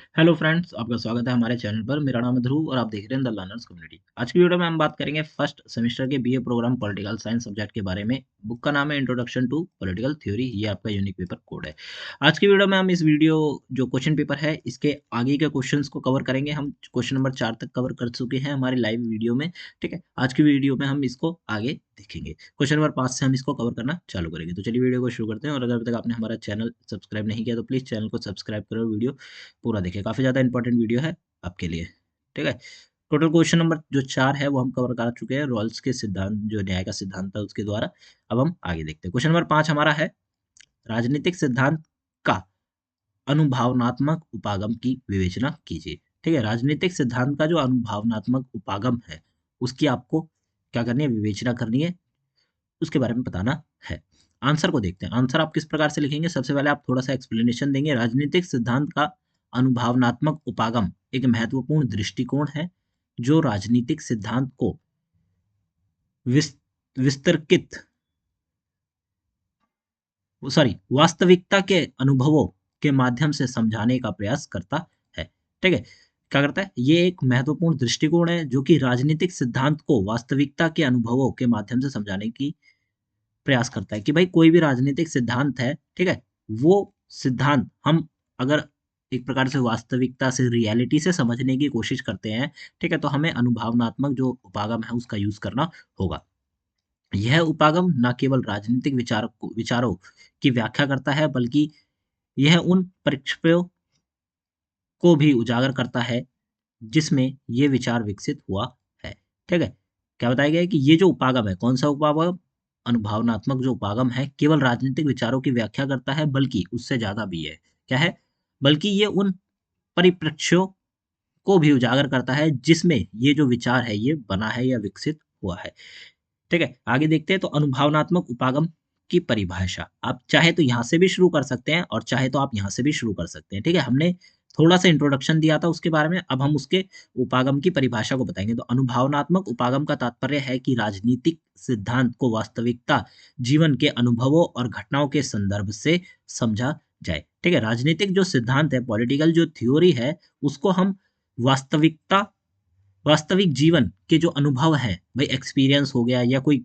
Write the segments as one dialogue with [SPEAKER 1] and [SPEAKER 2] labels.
[SPEAKER 1] Hello friends, आपका स्वागत है हमारे चैनल पर। मेरा नाम है ध्रुव और आप देख रहे हैं द लर्नर्स कम्युनिटी। आज की वीडियो में हम बात करेंगे फर्स्ट सेमेस्टर के BA program political science subject के बारे में। बुक का नाम है इंट्रोडक्शन टू पॉलिटिकल थ्योरी। ये आपका यूनिक पेपर कोड है। आज की वीडियो में हम इस वीडियो जो क्वेश्चन पेपर है इसके आगे के क्वेश्चंस को कवर करेंगे। हम क्वेश्चन नंबर 4 तक कवर कर चुके हैं हमारी लाइव वीडियो में। ठीक है, आज की वीडियो में हम इसको आगे देखेंगे। क्वेश्चन नंबर 5 से हम इसको कवर करना चालू करेंगे। तो चलिए वीडियो को शुरू करते हैं। और अगर अभी तक आपने हमारा चैनल सब्सक्राइब नहीं किया तो प्लीज़ चैनल को सब्सक्राइब करो, वीडियो पूरा देखिए, काफ़ी ज़्यादा इंपॉर्टेंट वीडियो है आपके लिए। ठीक है, टोटल क्वेश्चन नंबर जो 4 है वो हम कवर कर चुके हैं रॉल्स के सिद्धांत, जो न्याय का सिद्धांत है उसके द्वारा। अब हम आगे देखते हैं। क्वेश्चन नंबर 5 हमारा है, राजनीतिक सिद्धांत का अनुभवनात्मक उपागम की विवेचना कीजिए। ठीक है, राजनीतिक सिद्धांत का जो अनुभवनात्मक उपागम है उसकी आपको क्या करनी है, विवेचना करनी है, उसके बारे में बताना है। आंसर को देखते हैं। आंसर आप किस प्रकार से लिखेंगे, सबसे पहले आप थोड़ा सा एक्सप्लेनेशन देंगे। राजनीतिक सिद्धांत का अनुभवनात्मक उपागम एक महत्वपूर्ण दृष्टिकोण है जो राजनीतिक सिद्धांत को विस, विस्तृत वास्तविकता के अनुभवों के माध्यम से समझाने का प्रयास करता है। ठीक है, क्या करता है, ये एक महत्वपूर्ण दृष्टिकोण है जो कि राजनीतिक सिद्धांत को वास्तविकता के अनुभवों के माध्यम से समझाने की प्रयास करता है। कि भाई कोई भी राजनीतिक सिद्धांत है, ठीक है, वो सिद्धांत हम अगर एक प्रकार से वास्तविकता से, रियलिटी से समझने की कोशिश करते हैं, ठीक है, तो हमें अनुभवनात्मक जो उपागम है उसका यूज करना होगा। यह उपागम न केवल राजनीतिक विचारों की व्याख्या करता है बल्कि यह उन परिप्रेक्ष्यों को भी उजागर करता है जिसमें ये विचार विकसित हुआ है। ठीक है, क्या बताया गया है कि ये जो उपागम है, कौन सा उपागम, अनुभावनात्मक जो उपागम है, केवल राजनीतिक विचारों की व्याख्या करता है बल्कि उससे ज्यादा भी है। क्या है, बल्कि ये उन परिप्रेक्ष्यों को भी उजागर करता है जिसमें ये जो विचार है ये बना है या विकसित हुआ है। ठीक है, आगे देखते हैं। तो अनुभावनात्मक उपागम की परिभाषा आप चाहे तो यहाँ से भी शुरू कर सकते हैं और चाहे तो आप यहाँ से भी शुरू कर सकते हैं। ठीक है, हमने थोड़ा सा इंट्रोडक्शन दिया था उसके बारे में, अब हम उसके उपागम की परिभाषा को बताएंगे। तो अनुभावनात्मक उपागम का तात्पर्य है कि राजनीतिक सिद्धांत को वास्तविकता, जीवन के अनुभवों और घटनाओं के संदर्भ से समझा जाए। ठीक है, राजनीतिक जो सिद्धांत है, पॉलिटिकल जो थ्योरी है, उसको हम वास्तविकता, वास्तविक जीवन के जो अनुभव हैं, भाई एक्सपीरियंस हो गया या कोई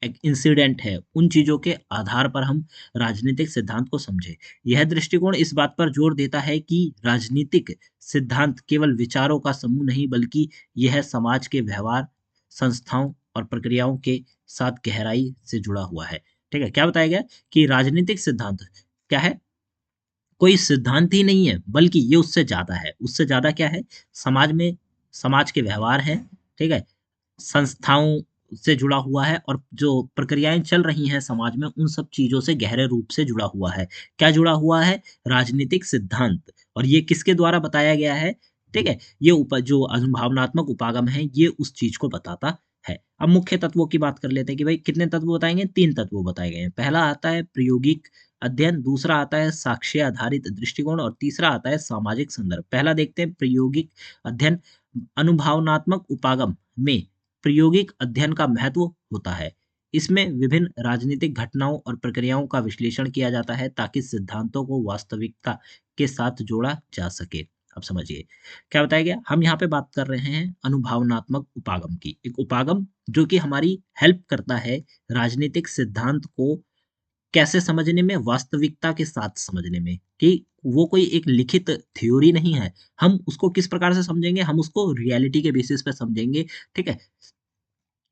[SPEAKER 1] एक इंसिडेंट है, उन चीजों के आधार पर हम राजनीतिक सिद्धांत को समझे। यह दृष्टिकोण इस बात पर जोर देता है कि राजनीतिक सिद्धांत केवल विचारों का समूह नहीं बल्कि यह समाज के व्यवहार, संस्थाओं और प्रक्रियाओं के साथ गहराई से जुड़ा हुआ है। ठीक है, क्या बताया गया कि राजनीतिक सिद्धांत क्या है, कोई सिद्धांत ही नहीं है बल्कि ये उससे ज्यादा है। उससे ज्यादा क्या है, समाज में, समाज के व्यवहार हैं, ठीक है, संस्थाओं से जुड़ा हुआ है और जो प्रक्रियाएं चल रही हैं समाज में उन सब चीजों से गहरे रूप से जुड़ा हुआ है। क्या जुड़ा हुआ है, राजनीतिक सिद्धांत। और ये किसके द्वारा बताया गया है, ठीक है, ये जो अनुभावनात्मक उपागम है ये उस चीज को बताता है। अब मुख्य तत्वों की बात कर लेते हैं कि भाई कितने तत्व बताएंगे, 3 तत्व बताए गए हैं। पहला आता है प्रायोगिक अध्ययन, दूसरा आता है साक्ष्य आधारित दृष्टिकोण और तीसरा आता है सामाजिक संदर्भ। पहला देखते हैं प्रायोगिक अध्ययन। अनुभावनात्मक उपागम में प्रायोगिक अध्ययन का महत्व होता है। इसमें विभिन्न राजनीतिक घटनाओं और प्रक्रियाओं का विश्लेषण किया जाता है ताकि सिद्धांतों को वास्तविकता के साथ जोड़ा जा सके। अब समझिए क्या बताया गया। हम यहाँ पे बात कर रहे हैं अनुभावनात्मक उपागम की, एक उपागम जो कि हमारी हेल्प करता है राजनीतिक सिद्धांत को कैसे समझने में, वास्तविकता के साथ समझने में, कि वो कोई एक लिखित थ्योरी नहीं है। हम उसको किस प्रकार से समझेंगे, हम उसको रियलिटी के बेसिस पे समझेंगे। ठीक है,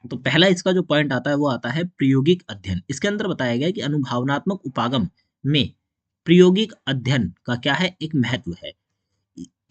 [SPEAKER 1] तो पहला इसका जो पॉइंट आता है वो आता है प्रायोगिक अध्ययन। इसके अंदर बताया गया है कि अनुभावनात्मक उपागम में प्रायोगिक अध्ययन का क्या है, एक महत्व है।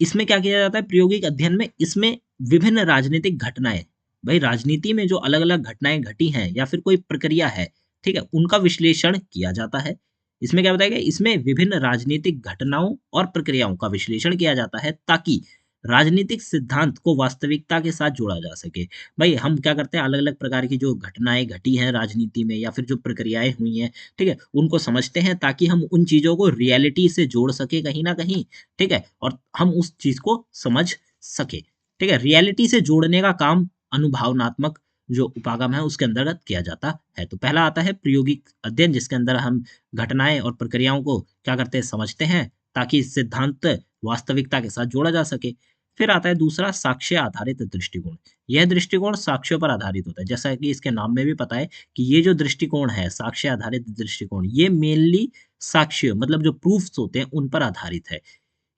[SPEAKER 1] इसमें क्या किया जाता है प्रायोगिक अध्ययन में, इसमें विभिन्न राजनीतिक घटनाएं, भाई राजनीति में जो अलग अलग घटनाएं घटी हैं या फिर कोई प्रक्रिया है, ठीक है, उनका विश्लेषण किया जाता है। इसमें क्या बताया गया, इसमें विभिन्न राजनीतिक घटनाओं और प्रक्रियाओं का विश्लेषण किया जाता है ताकि राजनीतिक सिद्धांत को वास्तविकता के साथ जोड़ा जा सके। भाई हम क्या करते हैं, अलग अलग प्रकार की जो घटनाएं घटी हैं राजनीति में या फिर जो प्रक्रियाएं हुई हैं, ठीक है, उनको समझते हैं ताकि हम उन चीजों को रियलिटी से जोड़ सके कहीं ना कहीं। ठीक है, और हम उस चीज को समझ सके। ठीक है, रियलिटी से जोड़ने का काम अनुभावनात्मक जो उपागम है उसके अंतर्गत किया जाता है। तो पहला आता है प्रायोगिक अध्ययन जिसके अंदर हम घटनाएं और प्रक्रियाओं को क्या करते हैं, समझते हैं ताकि सिद्धांत वास्तविकता के साथ जोड़ा जा सके। फिर आता है दूसरा साक्ष्य आधारित दृष्टिकोण। यह दृष्टिकोण साक्ष्यों पर आधारित होता है। जैसा कि इसके नाम में भी पता है कि ये जो दृष्टिकोण है, साक्ष्य आधारित दृष्टिकोण, ये मेनली साक्ष्य मतलब जो प्रूफ्स होते हैं उन पर आधारित है।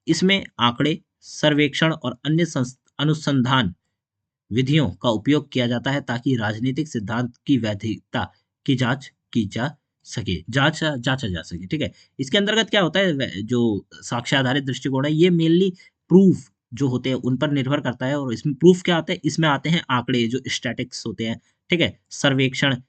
[SPEAKER 1] इसमें आंकड़े, सर्वेक्षण और अन्य अनुसंधान विधियों का उपयोग किया जाता है ताकि राजनीतिक सिद्धांत की वैधता की जांच की जा सके, जांचा जा सके, ठीक है। इसके अंतर्गत क्या होता है, जो साक्ष्य आधारित दृष्टिकोण है, ये मेनली प्रूफ जो होते हैं उन पर निर्भर करता है। और इसमें प्रूफ क्या आते हैं, इसमें आते हैं आंकड़े जो स्टैटिक्स होते हैं, ठीक है, सर्वेक्षण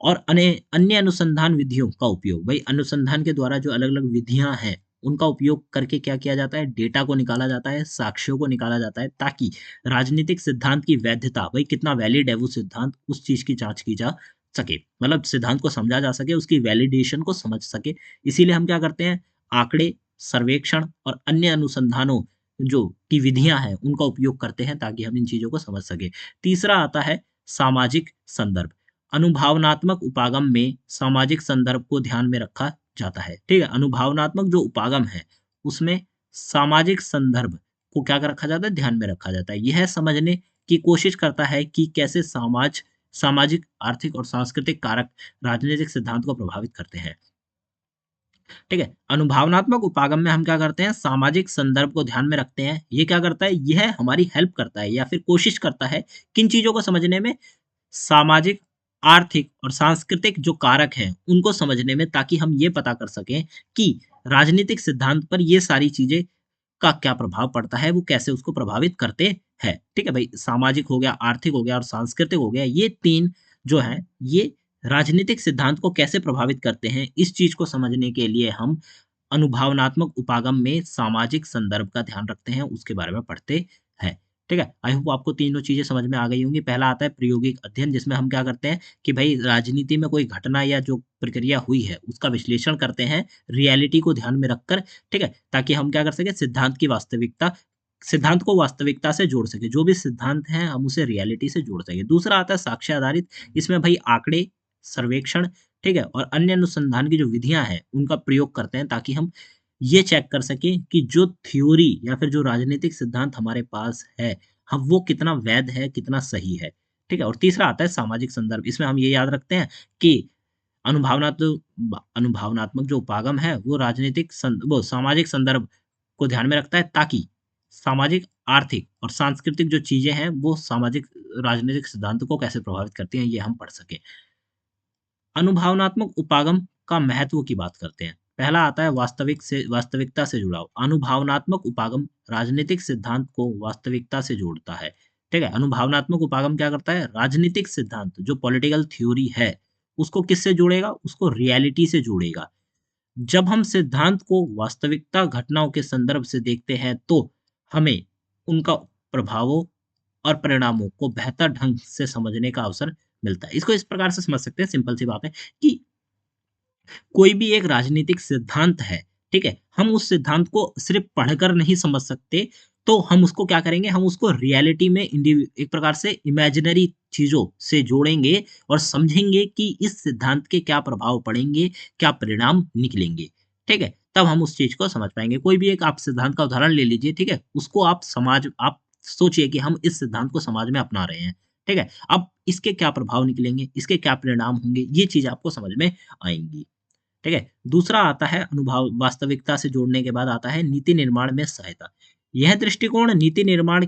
[SPEAKER 1] और अन्य अनुसंधान विधियों का उपयोग। भाई अनुसंधान के द्वारा जो अलग अलग विधियां हैं उनका उपयोग करके क्या किया जाता है, डेटा को निकाला जाता है, साक्ष्यों को निकाला जाता है ताकि राजनीतिक सिद्धांत की वैधता, भाई कितना वैलिड है वो सिद्धांत, उस चीज की जांच की जा सके। मतलब सिद्धांत को समझा जा सके, उसकी वैलिडेशन को समझ सके। इसीलिए हम क्या करते हैं, आंकड़े, सर्वेक्षण और अन्य अनुसंधानों जो की विधियां हैं उनका उपयोग करते हैं ताकि हम इन चीजों को समझ सके। तीसरा आता है सामाजिक संदर्भ। अनुभावनात्मक उपागम में सामाजिक संदर्भ को ध्यान में रखा जाता है, ठीक है। अनुभावनात्मक जो उपागम है उसमें सामाजिक संदर्भ को क्या कर रखा जाता है, ध्यान में रखा जाता है। यह समझने की कोशिश करता है कि कैसे सामाजिक, आर्थिक और सांस्कृतिक कारक राजनीतिक सिद्धांत को प्रभावित करते हैं, ठीक है। अनुभावनात्मक उपागम में हम क्या करते हैं, सामाजिक संदर्भ को ध्यान में रखते हैं। ये क्या करता है, यह हमारी हेल्प करता है या फिर कोशिश करता है किन चीजों को समझने में, सामाजिक, आर्थिक और सांस्कृतिक जो कारक हैं उनको समझने में, ताकि हम ये पता कर सकें कि राजनीतिक सिद्धांत पर ये सारी चीजें का क्या प्रभाव पड़ता है, वो कैसे उसको प्रभावित करते हैं, ठीक है भाई। सामाजिक हो गया, आर्थिक हो गया और सांस्कृतिक हो गया, ये तीन जो हैं ये राजनीतिक सिद्धांत को कैसे प्रभावित करते हैं, इस चीज को समझने के लिए हम अनुभावनात्मक उपागम में सामाजिक संदर्भ का ध्यान रखते हैं, उसके बारे में पढ़ते हैं, ठीक है। आई होप आपको तीनों चीजें समझ में आ गई होंगी। पहला आता है प्रायोगिक अध्ययन, जिसमें हम क्या करते हैं कि भाई राजनीति में कोई घटना या जो प्रक्रिया हुई है उसका विश्लेषण करते हैं रियलिटी को ध्यान में रखकर, ठीक है, ताकि हम क्या कर सके, सिद्धांत को वास्तविकता से जोड़ सके, जो भी सिद्धांत हैं हम उसे रियलिटी से जोड़ सके। दूसरा आता है साक्ष्य आधारित। इसमें भाई आंकड़े, सर्वेक्षण, ठीक है, और अन्य अनुसंधान की जो विधियां हैं उनका प्रयोग करते हैं ताकि हम ये चेक कर सकें कि जो थ्योरी या फिर जो राजनीतिक सिद्धांत हमारे पास है, हम वो कितना वैध है, कितना सही है, ठीक है। और तीसरा आता है सामाजिक संदर्भ। इसमें हम ये याद रखते हैं कि अनुभावनात्मक जो उपागम है वो वो सामाजिक संदर्भ को ध्यान में रखता है ताकि सामाजिक, आर्थिक और सांस्कृतिक जो चीजें हैं वो सामाजिक राजनीतिक सिद्धांत को कैसे प्रभावित करती हैं, ये हम पढ़ सके। अनुभावनात्मक उपागम का महत्व की बात करते हैं। पहला आता है वास्तविकता से जुड़ाव। अनुभावनात्मक उपागम राजनीतिक सिद्धांत को वास्तविकता से जोड़ता है, ठीक है। अनुभावनात्मक उपागम क्या करता है, राजनीतिक सिद्धांत जो पॉलिटिकल थ्योरी है उसको किससे जोड़ेगा, उसको रियलिटी से जोड़ेगा। जब हम सिद्धांत को वास्तविकता घटनाओं के संदर्भ से देखते हैं तो हमें उनका प्रभावों और परिणामों को बेहतर ढंग से समझने का अवसर मिलता है। इसको इस प्रकार से समझ सकते हैं, सिंपल सी बात है कि कोई भी एक राजनीतिक सिद्धांत है, ठीक है? हम उस सिद्धांत को सिर्फ़ पढ़कर नहीं समझ सकते, तो हम उसको क्या करेंगे, हम उसको रियलिटी में एक प्रकार से इमेजिनरी चीज़ों से जोड़ेंगे और समझेंगे कि इस सिद्धांत के क्या प्रभाव पड़ेंगे, क्या परिणाम निकलेंगे, ठीक है? तब हम उस चीज़ को समझ पाएँगे। कोई भी एक आप सिद्धांत का उदाहरण ले लीजिए, ठीक है? उसको आप सोचिए कि हम इस सिद्धांत को समाज में अपना रहे हैं, ठीक है? अब इसके क्या प्रभाव निकलेंगे, इसके क्या परिणाम होंगे, ये चीज़ आपको समझ में आएँगी। ठीक है? दूसरा आता है अनुभव, वास्तविकता से जोड़ने के बाद आता है नीति निर्माण में सहायता। यह दृष्टिकोण नीति निर्माण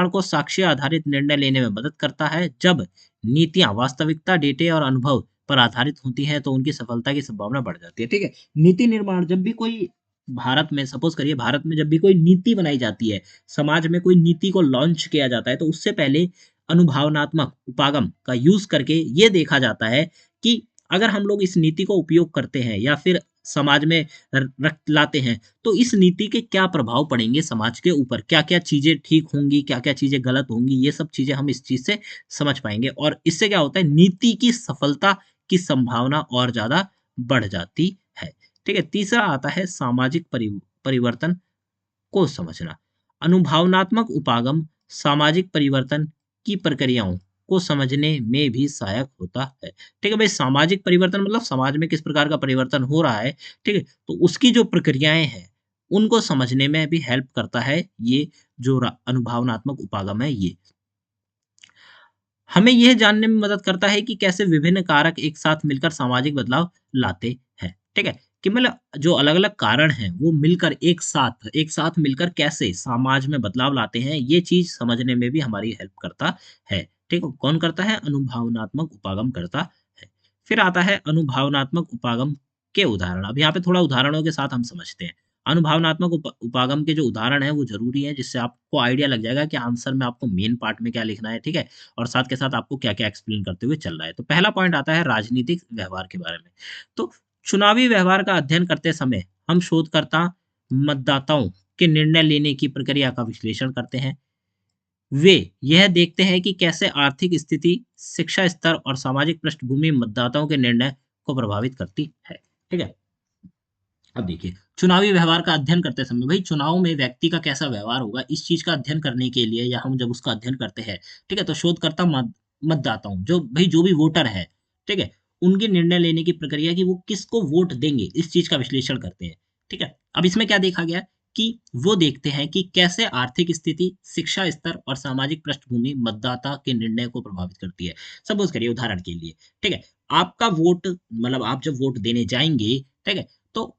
[SPEAKER 1] को साक्ष्य आधारित निर्णय लेने में मदद करता है। जब नीतियाँ वास्तविकता, डेटे और अनुभव पर आधारित होती हैं, तो उनकी सफलता की संभावना बढ़ जाती है। ठीक है? नीति निर्माण जब भी कोई भारत में सपोज़ करिए, भारत में जब भी कोई नीति बनाई जाती है, समाज में कोई नीति को लॉन्च किया जाता है, तो उससे पहले अनुभवनात्मक उपागम का यूज़ करके ये देखा जाता है कि अगर हम लोग इस नीति को उपयोग करते हैं या फिर समाज में रख लाते हैं, तो इस नीति के क्या प्रभाव पड़ेंगे समाज के ऊपर, क्या-क्या चीज़ें ठीक होंगी, क्या-क्या चीज़ें गलत होंगी, ये सब चीज़ें हम इस चीज़ से समझ पाएँगे और इससे क्या होता है, नीति की सफलता की संभावना और ज़्यादा बढ़ जाती है। ठीक है? तीसरा आता है सामाजिक परिवर्तन को समझना। अनुभावनात्मक उपागम सामाजिक परिवर्तन की प्रक्रियाओं को समझने में भी सहायक होता है। ठीक है भाई, सामाजिक परिवर्तन मतलब समाज में किस प्रकार का परिवर्तन हो रहा है, ठीक है? तो उसकी जो प्रक्रियाएँ हैं, उनको समझने में भी हेल्प करता है ये जो अनुभवनात्मक उपागम है ये। हमें यह जानने में मदद करता है कि कैसे विभिन्न कारक एक साथ मिलकर सामाजिक बदलाव लाते हैं। ठीक है? कि मतलब जो अलग-अलग कारण हैं, वो मिलकर एक साथ मिलकर कैसे समाज में बदलाव लाते हैं, ये चीज़ समझने में भी हमारी हेल्प करता है। ठीक है? कौन करता है? अनुभवनात्मक उपागम करता है। फिर आता है अनुभवनात्मक उपागम के उदाहरण। अब यहाँ पे थोड़ा उदाहरणों के साथ हम समझते हैं। अनुभावनात्मक उपागम के जो उदाहरण हैं, वो ज़रूरी है, जिससे आपको आइडिया लग जाएगा कि आंसर में आपको मेन पार्ट में क्या लिखना है, ठीक है? और साथ के साथ आपको क्या-क्या एक्सप्लेन करते हुए चल रहा है। तो पहला पॉइंट आता है राजनीतिक व्यवहार के बारे में। तो चुनावी व्यवहार का अध्ययन करते समय हम शोधकर्ता मतदाताओं के निर्णय लेने की प्रक्रिया का विश्लेषण करते हैं। वे यह देखते हैं कि कैसे आर्थिक स्थिति, शिक्षा स्तर और सामाजिक पृष्ठभूमि मतदाताओं के निर्णय को प्रभावित करती है। ठीक है? अब देखिए, चुनावी व्यवहार का अध्ययन करते समय भई चुनाव में व्यक्ति का कैसा व्यवहार होगा, इस चीज़ का अध्ययन करने के लिए या हम जब उसका अध्ययन करते हैं, ठीक है? तो शोधकर्ता मतदाताओं जो भी वोटर है, ठीक है? उनके निर्णय लेने की प्रक्रिया कि वो किसको वोट देंगे, इस चीज़ का विश्लेषण करते हैं, ठीक है? अब इसमें क्या देखा गया कि वो देखते हैं कि कैसे आर्थिक स्थिति, शिक्षा स्तर और सामाजिक पृष्ठभूमि मतदाता के निर्णय को प्रभावित करती है। सपोज़ करिए उदाहरण के लिए, ठीक है? आपका वोट मतलब आप जब वोट देने जाएँगे, ठीक है? तो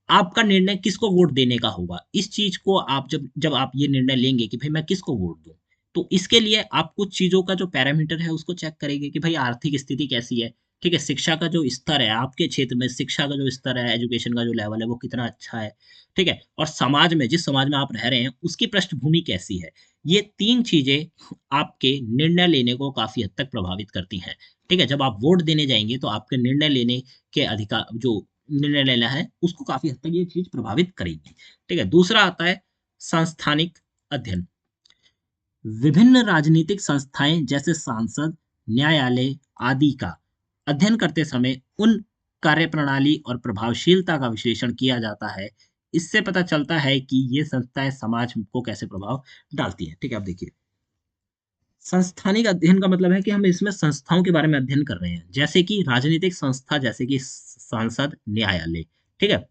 [SPEAKER 1] आपका निर्णय किसको वोट देने का होगा। इस चीज़ को आप जब जब आप ये निर्णय लेंगे कि भई मैं किसको वोट दूँ, तो इसके लिए आप कुछ चीज़ों का जो पैरामीटर है उसको चेक करेंगे कि भई आर्थिक स्थिति कैसी है, ठीक है? शिक्षा का जो स्तर है, आपके क्षेत्र में शिक्षा का जो स्तर है, एजुकेशन का जो लेवल है वो कितना अच्छा है, ठीक है? और समाज में जिस समाज में आप रह रहे हैं उसकी पृष्ठभूमि कैसी है। ये 3 चीज़ें आपके निर्णय लेने को काफ़ी हद तक प्रभावित करती हैं, ठीक है? जब आप वोट देने जाएँगे तो आपके निर्णय लेने के जो निर्णय लेना है, उसको काफ़ी हद तक ये चीज़ प्रभावित करेगी। ठीक है? दूसरा आता है सांस्थानिक अध्ययन। विभिन्न राजनीतिक संस्थाएँ जैसे सांसद, न्यायालय आदि का अध्ययन करते समय उन कार्यप्रणाली और प्रभावशीलता का विश्लेषण किया जाता है। इससे पता चलता है कि ये संस्थाएँ समाज को कैसे प्रभाव डालती हैं। ठीक है? अब देखिए संस्थानिक अध्ययन का मतलब है कि हम इसमें संस्थाओं के बारे में अध्ययन कर रहे हैं। जैसे कि राजनीतिक संस्था जैसे कि सांसद, न्यायालय। ठीक है?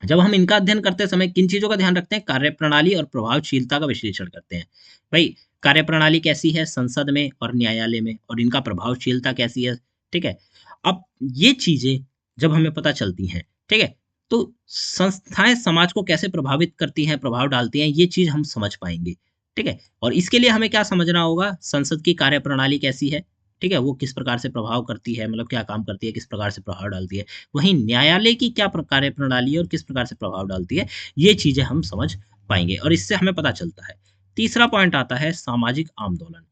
[SPEAKER 1] जब हम इनका अध्ययन करते समय किन चीज़ों का ध्यान रखते हैं? कार्यप्रणाली और प्रभावशीलता का विश्लेषण करते हैं। भई कार्यप्रणाली कैसी है संसद में और न्यायालय में और इनका प्रभावशीलता कैसी है, ठीक है? अब ये चीज़ें जब हमें पता चलती हैं, ठीक है? तो संस्थाएँ समाज को कैसे प्रभावित करती हैं, प्रभाव डालती हैं, ये चीज़ हम समझ पाएँगे, ठीक है? और इसके लिए हमें क्या समझना होगा? संसद की कार्यप्रणाली कैसी है, ठीक है? वो किस प्रकार से प्रभाव करती है, मतलब क्या काम करती है, किस प्रकार से प्रभाव डालती है। वहीं न्यायालय की क्या कार्यप्रणाली है और किस प्रकार से प्रभाव डालती है, ये चीज़ें हम समझ पाएँगे और इससे हमें पता चलता है। तीसरा पॉइंट आता है सामाजिक आंदोलन।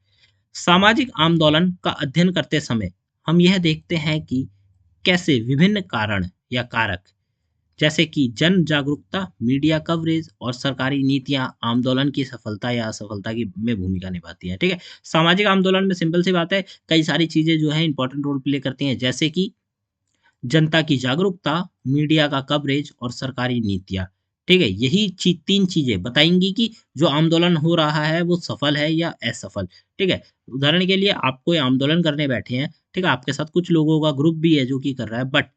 [SPEAKER 1] सामाजिक आंदोलन का अध्ययन करते समय हम यह देखते हैं कि कैसे विभिन्न कारण या कारक जैसे कि जन जागरूकता, मीडिया कवरेज और सरकारी नीतियाँ आंदोलन की सफलता या असफलता की में भूमिका निभाती हैं, ठीक है? सामाजिक आंदोलन में सिंपल सी बात है, कई सारी चीज़ें जो हैं इम्पोर्टेंट रोल प्ले करती हैं, जैसे कि जनता की जागरूकता, मीडिया का कवरेज और सरकारी नीतियाँ, ठीक है? यही 3 चीज़ें बताएँगी कि जो आंदोलन हो रहा है वो सफल है या असफल, ठीक है? उदाहरण के लिए आप कोई आंदोलन करने बैठे हैं, ठीक है? आपके साथ कुछ लोगों का ग्रुप भी है जो कि कर रहा है बट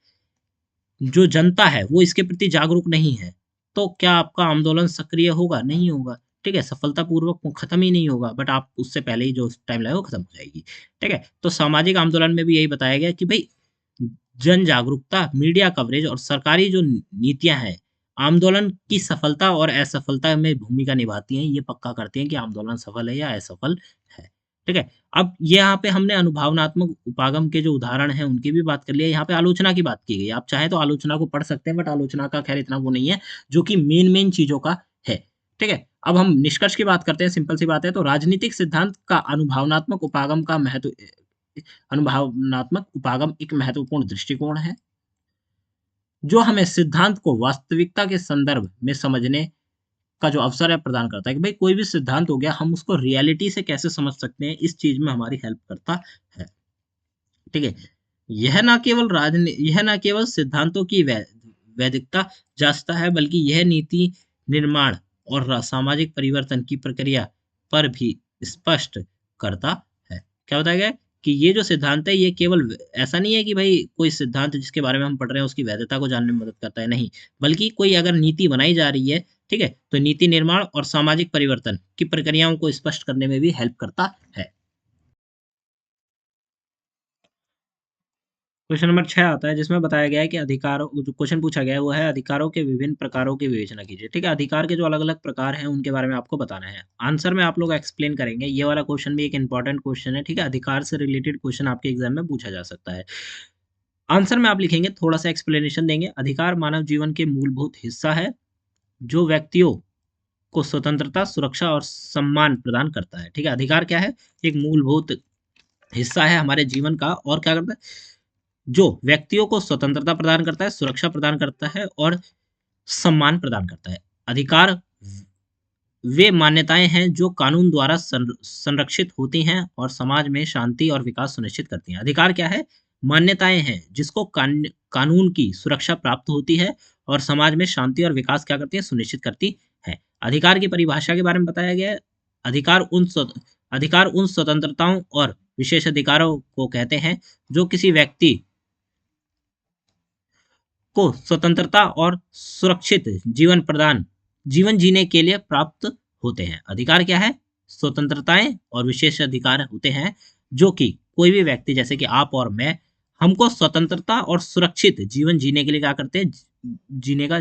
[SPEAKER 1] जो जनता है वो इसके प्रति जागरूक नहीं है, तो क्या आपका आंदोलन सक्रिय होगा? नहीं होगा, ठीक है? सफलतापूर्वक वो खत्म ही नहीं होगा बट आप उससे पहले ही जो टाइम लगाए वो खत्म हो जाएगी, ठीक है? तो सामाजिक आंदोलन में भी यही बताया गया कि भई जन जागरूकता, मीडिया कवरेज और सरकारी जो नीतियाँ हैं, आंदोलन की सफलता और असफलता में भूमिका निभाती हैं, ये पक्का करती हैं कि आंदोलन सफल है या असफल है। ठीक है? अब यहाँ पे हमने अनुभवनात्मक उपागम के जो उदाहरण हैं, उनकी भी बात कर ली है, यहाँ पे आलोचना की बात की गई है। आप चाहें तो आलोचना को पढ़ सकते हैं, बट आलोचना का ख़ैर इतना वो नहीं है, जो कि मेन चीज़ों का है। ठीक है? अब हम निष्कर्ष की बात करते हैं, सिंपल सी बात है, तो राजनीतिक सिद्धांत का अनुभवनात्मक उपागम का महत्व अनुभवनात्मक उपागम एक महत्वपूर्ण दृष्टिकोण है, जो हमें सिद्धांत को वास्तविकता के संदर्भ में समझने का जो अवसर है प्रदान करता है कि भाई कोई भी सिद्धांत हो गया हम उसको रियलिटी से कैसे समझ सकते हैं इस चीज में हमारी हेल्प करता है। ठीक है? यह ना केवल सिद्धांतों की वैधिकता जांचता है बल्कि यह नीति निर्माण और सामाजिक परिवर्तन की प्रक्रिया पर भी स्पष्ट करता है। क्या बताया गया है? कि ये जो सिद्धांत है ये केवल ऐसा नहीं है कि भाई कोई सिद्धांत जिसके बारे में हम पढ़ रहे हैं उसकी वैधता को जानने में मदद करता है, नहीं, बल्कि कोई अगर नीति बनाई जा रही है, ठीक है, तो नीति निर्माण और सामाजिक परिवर्तन की प्रक्रियाओं को स्पष्ट करने में भी हेल्प करता है। क्वेश्चन नंबर 6 आता है जिसमें बताया गया है कि अधिकारों, जो क्वेश्चन पूछा गया है वो है अधिकारों के विभिन्न प्रकारों की विवेचना कीजिए। ठीक है, अधिकार के जो अलग अलग प्रकार हैं उनके बारे में आपको बताना है। आंसर में आप लोग एक्सप्लेन करेंगे। ये वाला क्वेश्चन भी एक इंपॉर्टेंट क्वेश्चन है। ठीक है, अधिकार से रिलेटेड क्वेश्चन आपके एग्जाम में पूछा जा सकता है। आंसर में आप लिखेंगे, थोड़ा सा एक्सप्लेनेशन देंगे। अधिकार मानव जीवन के मूलभूत हिस्सा है जो व्यक्तियों को स्वतंत्रता, सुरक्षा और सम्मान प्रदान करता है। ठीक है, अधिकार क्या है? एक मूलभूत हिस्सा है हमारे जीवन का, और क्या करता है? जो व्यक्तियों को स्वतंत्रता प्रदान करता है, सुरक्षा प्रदान करता है और सम्मान प्रदान करता है। अधिकार वे मान्यताएं हैं जो कानून द्वारा संरक्षित होती हैं और समाज में शांति और विकास सुनिश्चित करती हैं। अधिकार क्या है? मान्यताएं हैं जिसको कानून की सुरक्षा प्राप्त होती है और समाज में शांति और विकास क्या करती है? सुनिश्चित करती है। अधिकार की परिभाषा के बारे में बताया गया है। अधिकार उन अधिकार उन स्वतंत्रताओं और विशेष अधिकारों को कहते हैं जो किसी व्यक्ति को स्वतंत्रता और सुरक्षित जीवन जीने के लिए प्राप्त होते हैं। अधिकार क्या है? स्वतंत्रताएं और विशेष अधिकार होते हैं जो कि कोई भी व्यक्ति, जैसे कि आप और मैं, हमको स्वतंत्रता और सुरक्षित जीवन जीने के लिए क्या करते हैं? जीने का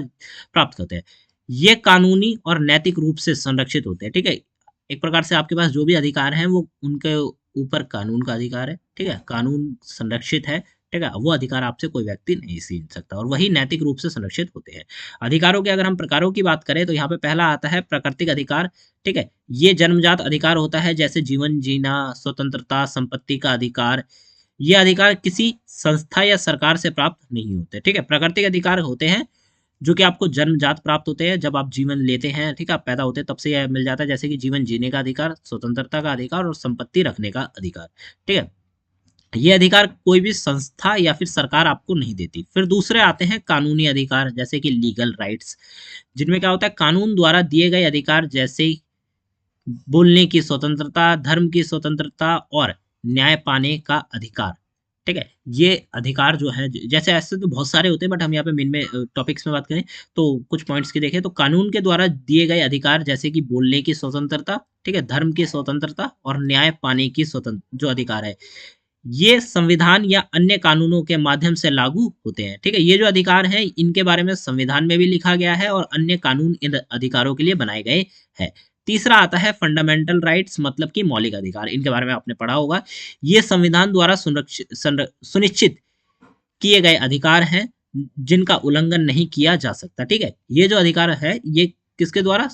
[SPEAKER 1] प्राप्त करते हैं। ये कानूनी और नैतिक रूप से संरक्षित होते हैं। ठीक है, एक प्रकार से आपके पास जो भी अधिकार हैं वो उनके ऊपर कानून का अधिकार है। ठीक है, कानून संरक्षित है। ठीक है, वो अधिकार आपसे कोई व्यक्ति नहीं छीन सकता, और वही नैतिक रूप से संरक्षित होते हैं। अधिकारों के अगर हम प्रकारों की बात करें तो यहाँ पे पहला आता है प्राकृतिक अधिकार। ठीक है, ये जन्मजात अधिकार होता है, जैसे जीवन जीना, स्वतंत्रता, संपत्ति का अधिकार। ये अधिकार किसी संस्था या सरकार से प्राप्त नहीं होते। ठीक है, प्राकृतिक अधिकार होते हैं जो कि आपको जन्मजात प्राप्त होते हैं, जब आप जीवन लेते हैं। ठीक है, आप पैदा होते हैं तब से यह मिल जाता है, जैसे कि जीवन जीने का अधिकार, स्वतंत्रता का अधिकार और संपत्ति रखने का अधिकार। ठीक है, ये अधिकार कोई भी संस्था या फिर सरकार आपको नहीं देती। फिर दूसरे आते हैं कानूनी अधिकार, जैसे कि लीगल राइट्स, जिनमें क्या होता है? कानून द्वारा दिए गए अधिकार, जैसे बोलने की स्वतंत्रता, धर्म की स्वतंत्रता और न्याय पाने का अधिकार। ठीक है, ये अधिकार जो है, जैसे ऐसे तो बहुत सारे होते हैं, बट हम यहाँ पे मेन में टॉपिक्स में बात करें तो कुछ पॉइंट्स की देखें तो कानून के द्वारा दिए गए अधिकार, जैसे कि बोलने की स्वतंत्रता, ठीक है, धर्म की स्वतंत्रता और न्याय पाने की स्वतंत्र जो अधिकार है, ये संविधान या अन्य कानूनों के माध्यम से लागू होते हैं। ठीक है, ये जो अधिकार हैं इनके बारे में संविधान में भी लिखा गया है और अन्य कानून इन अधिकारों के लिए बनाए गए हैं। तीसरा आता है फंडामेंटल राइट्स, मतलब कि मौलिक अधिकार। इनके बारे में आपने पढ़ा होगा। ये संविधान द्वारा सुनिश्चित किए गए अधिकार हैं जिनका उल्लंघन नहीं किया जा सकता। ठीक है, ये जो अधिकार है ये किसके द्वारा?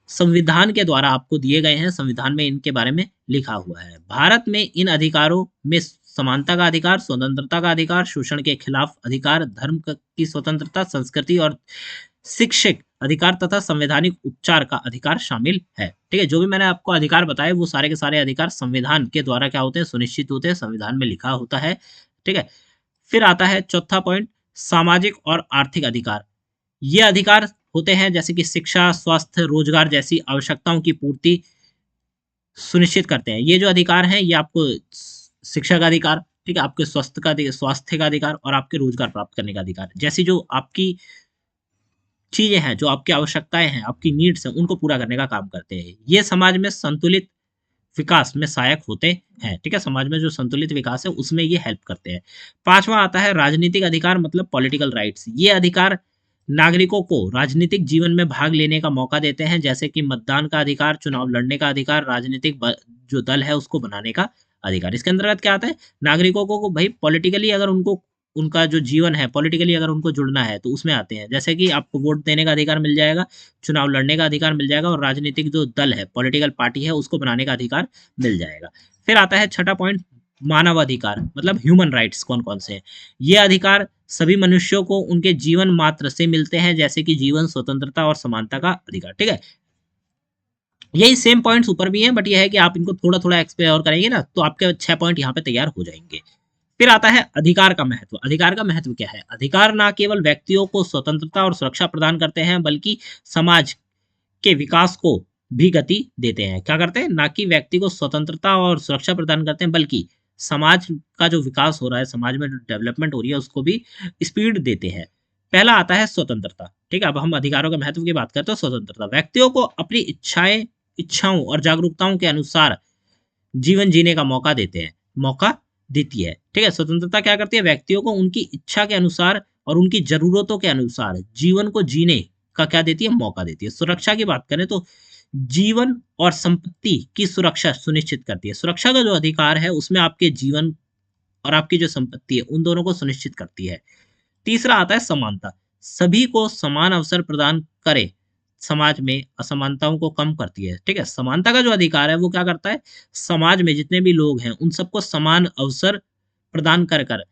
[SPEAKER 1] संविधान के द्वारा आपको दिए गए हैं। संविधान में इनके बारे में लिखा हुआ है। भारत में इन अधिकारों में समानता का अधिकार, स्वतंत्रता का अधिकार, शोषण के खिलाफ अधिकार, धर्म की स्वतंत्रता, संस्कृति और शिक्षक अधिकार तथा संवैधानिक उपचार का अधिकार शामिल है। ठीक है, जो भी मैंने आपको अधिकार बताए वो सारे के सारे अधिकार संविधान के द्वारा क्या होते हैं? सुनिश्चित होते हैं, संविधान में लिखा होता है। ठीक है, फिर आता है चौथा पॉइंट, सामाजिक और आर्थिक अधिकार। ये अधिकार होते हैं जैसे कि शिक्षा, स्वास्थ्य, रोजगार जैसी आवश्यकताओं की पूर्ति सुनिश्चित करते हैं। ये जो अधिकार हैं ये आपको शिक्षा का अधिकार, ठीक है, आपके स्वास्थ्य का अधिकार और आपके रोजगार प्राप्त करने का अधिकार, जैसी जो आपकी चीजें हैं, जो आपकी आवश्यकताएं हैं, आपकी नीड्स हैं, उनको पूरा करने का काम करते हैं। ये समाज में संतुलित विकास में सहायक होते हैं। ठीक है, समाज में जो संतुलित विकास है उसमें ये हेल्प करते हैं। पांचवा आता है राजनीतिक अधिकार, मतलब पॉलिटिकल राइट्स। ये अधिकार नागरिकों को राजनीतिक जीवन में भाग लेने का मौका देते हैं, जैसे कि मतदान का अधिकार, चुनाव लड़ने का अधिकार, राजनीतिक जो दल है उसको बनाने का अधिकार। इसके अंतर्गत क्या आता है? नागरिकों को भाई पॉलिटिकली अगर उनको उनका जो जीवन है पॉलिटिकली अगर उनको जुड़ना है तो उसमें आते हैं, जैसे कि आपको वोट देने का अधिकार मिल जाएगा, चुनाव लड़ने का अधिकार मिल जाएगा और राजनीतिक जो दल है, पॉलिटिकल पार्टी है, उसको बनाने का अधिकार मिल जाएगा। फिर आता है छठा पॉइंट, मानवाधिकार, मतलब ह्यूमन राइट्स कौन कौन से हैं? ये अधिकार सभी मनुष्यों को उनके जीवन मात्र से मिलते हैं, जैसे कि जीवन, स्वतंत्रता और समानता का अधिकार। ठीक है, यही सेम पॉइंट्स ऊपर भी हैं, बट यह है कि आप इनको थोड़ा थोड़ा एक्सप्लोर करेंगे ना तो आपके 6 पॉइंट यहाँ पे तैयार हो जाएंगे। फिर आता है अधिकार का महत्व। अधिकार का महत्व क्या है? अधिकार ना केवल व्यक्तियों को स्वतंत्रता और सुरक्षा प्रदान करते हैं बल्कि समाज के विकास को भी गति देते हैं। क्या करते हैं? ना कि व्यक्ति को स्वतंत्रता और सुरक्षा प्रदान करते हैं बल्कि समाज का जो विकास हो रहा है, समाज में जो डेवलपमेंट हो रही है उसको भी स्पीड देते हैं। पहला आता है स्वतंत्रता, ठीक है? अब हम अधिकारों के महत्व की बात करते हैं। स्वतंत्रता व्यक्तियों को अपनी इच्छाओं और जागरूकताओं के अनुसार जीवन जीने का मौका देती है, ठीक है? स्वतंत्रता क्या करती है? व्यक्तियों को उनकी इच्छा के अनुसार और उनकी ज़रूरतों के अनुसार जीवन को जीने का क्या देती है? मौका देती है। सुरक्षा की बात करें तो जीवन और संपत्ति की सुरक्षा सुनिश्चित करती है। सुरक्षा का जो अधिकार है उसमें आपके जीवन और आपकी जो संपत्ति है उन दोनों को सुनिश्चित करती है। तीसरा आता है समानता। सभी को समान अवसर प्रदान करे, समाज में असमानताओं को कम करती है, ठीक है? समानता का जो अधिकार है वो क्या करता है? समाज में जितने भी लोग हैं उन सबको समान अवसर प्रदान कर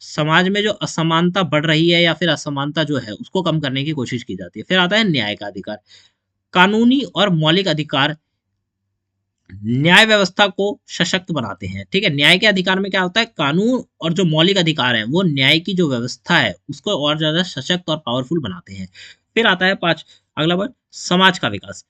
[SPEAKER 1] समाज में जो असमानता बढ़ रही है या फिर असमानता जो है उसको कम करने की कोशिश की जाती है। फिर आता है न्याय का अधिकार। कानूनी और मौलिक अधिकार न्याय व्यवस्था को सशक्त बनाते हैं, ठीक है? न्याय के अधिकार में क्या होता है? कानून और जो मौलिक अधिकार हैं, वो न्याय की जो व्यवस्था है, उसको और ज़्यादा सशक्त और पावरफुल बनाते हैं। फिर आता है अगला वर्ड समाज का विकास।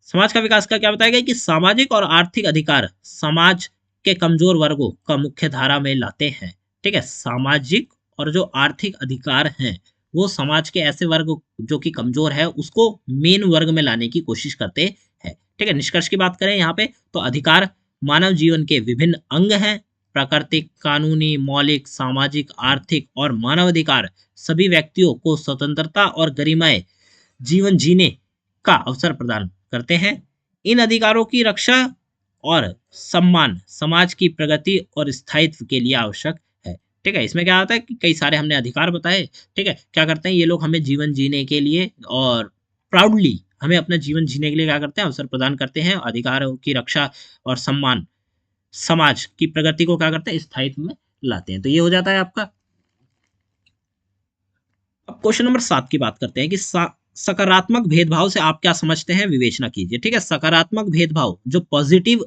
[SPEAKER 1] समाज का विकास का क्या बताया गया कि सामाजिक और आर्थिक अधिकार समाज के कमजोर वर्गों का मुख्य धारा में लाते हैं, ठीक है? सामाजिक और जो आर्थिक अधिकार हैं, वो समाज के ऐसे वर्ग जो कि कमजोर है, उसको मेन वर्ग में लाने की कोशिश करते हैं, ठीक है? निष्कर्ष की बात करें यहाँ पे तो अधिकार मानव जीवन के विभिन्न अंग हैं। प्राकृतिक, कानूनी, मौलिक, सामाजिक, आर्थिक और मानव अधिकार सभी व्यक्तियों को स्वतंत्रता और गरिमामय जीवन जीने का अवसर प्रदान करते हैं। इन अधिकारों की रक्षा और सम्मान समाज की प्रगति और स्थायित्व के लिए आवश्यक है, ठीक है? इसमें क्या होता है कि कई सारे हमने अधिकार बताए, ठीक है? क्या करते हैं ये लोग हमें जीवन जीने के लिए और प्राउडली हमें अपना जीवन जीने के लिए क्या करते हैं? अवसर प्रदान करते हैं। अधिकारों की रक्षा और सम्मान समाज की प्रगति को क्या करते हैं? स्थायित्व में लाते हैं। तो ये हो जाता है आपका। अब क्वेश्चन नंबर 7 की बात करते हैं कि सकारात्मक भेदभाव से आप क्या समझते हैं? विवेचना कीजिए, ठीक है? सकारात्मक भेदभाव जो पॉजिटिव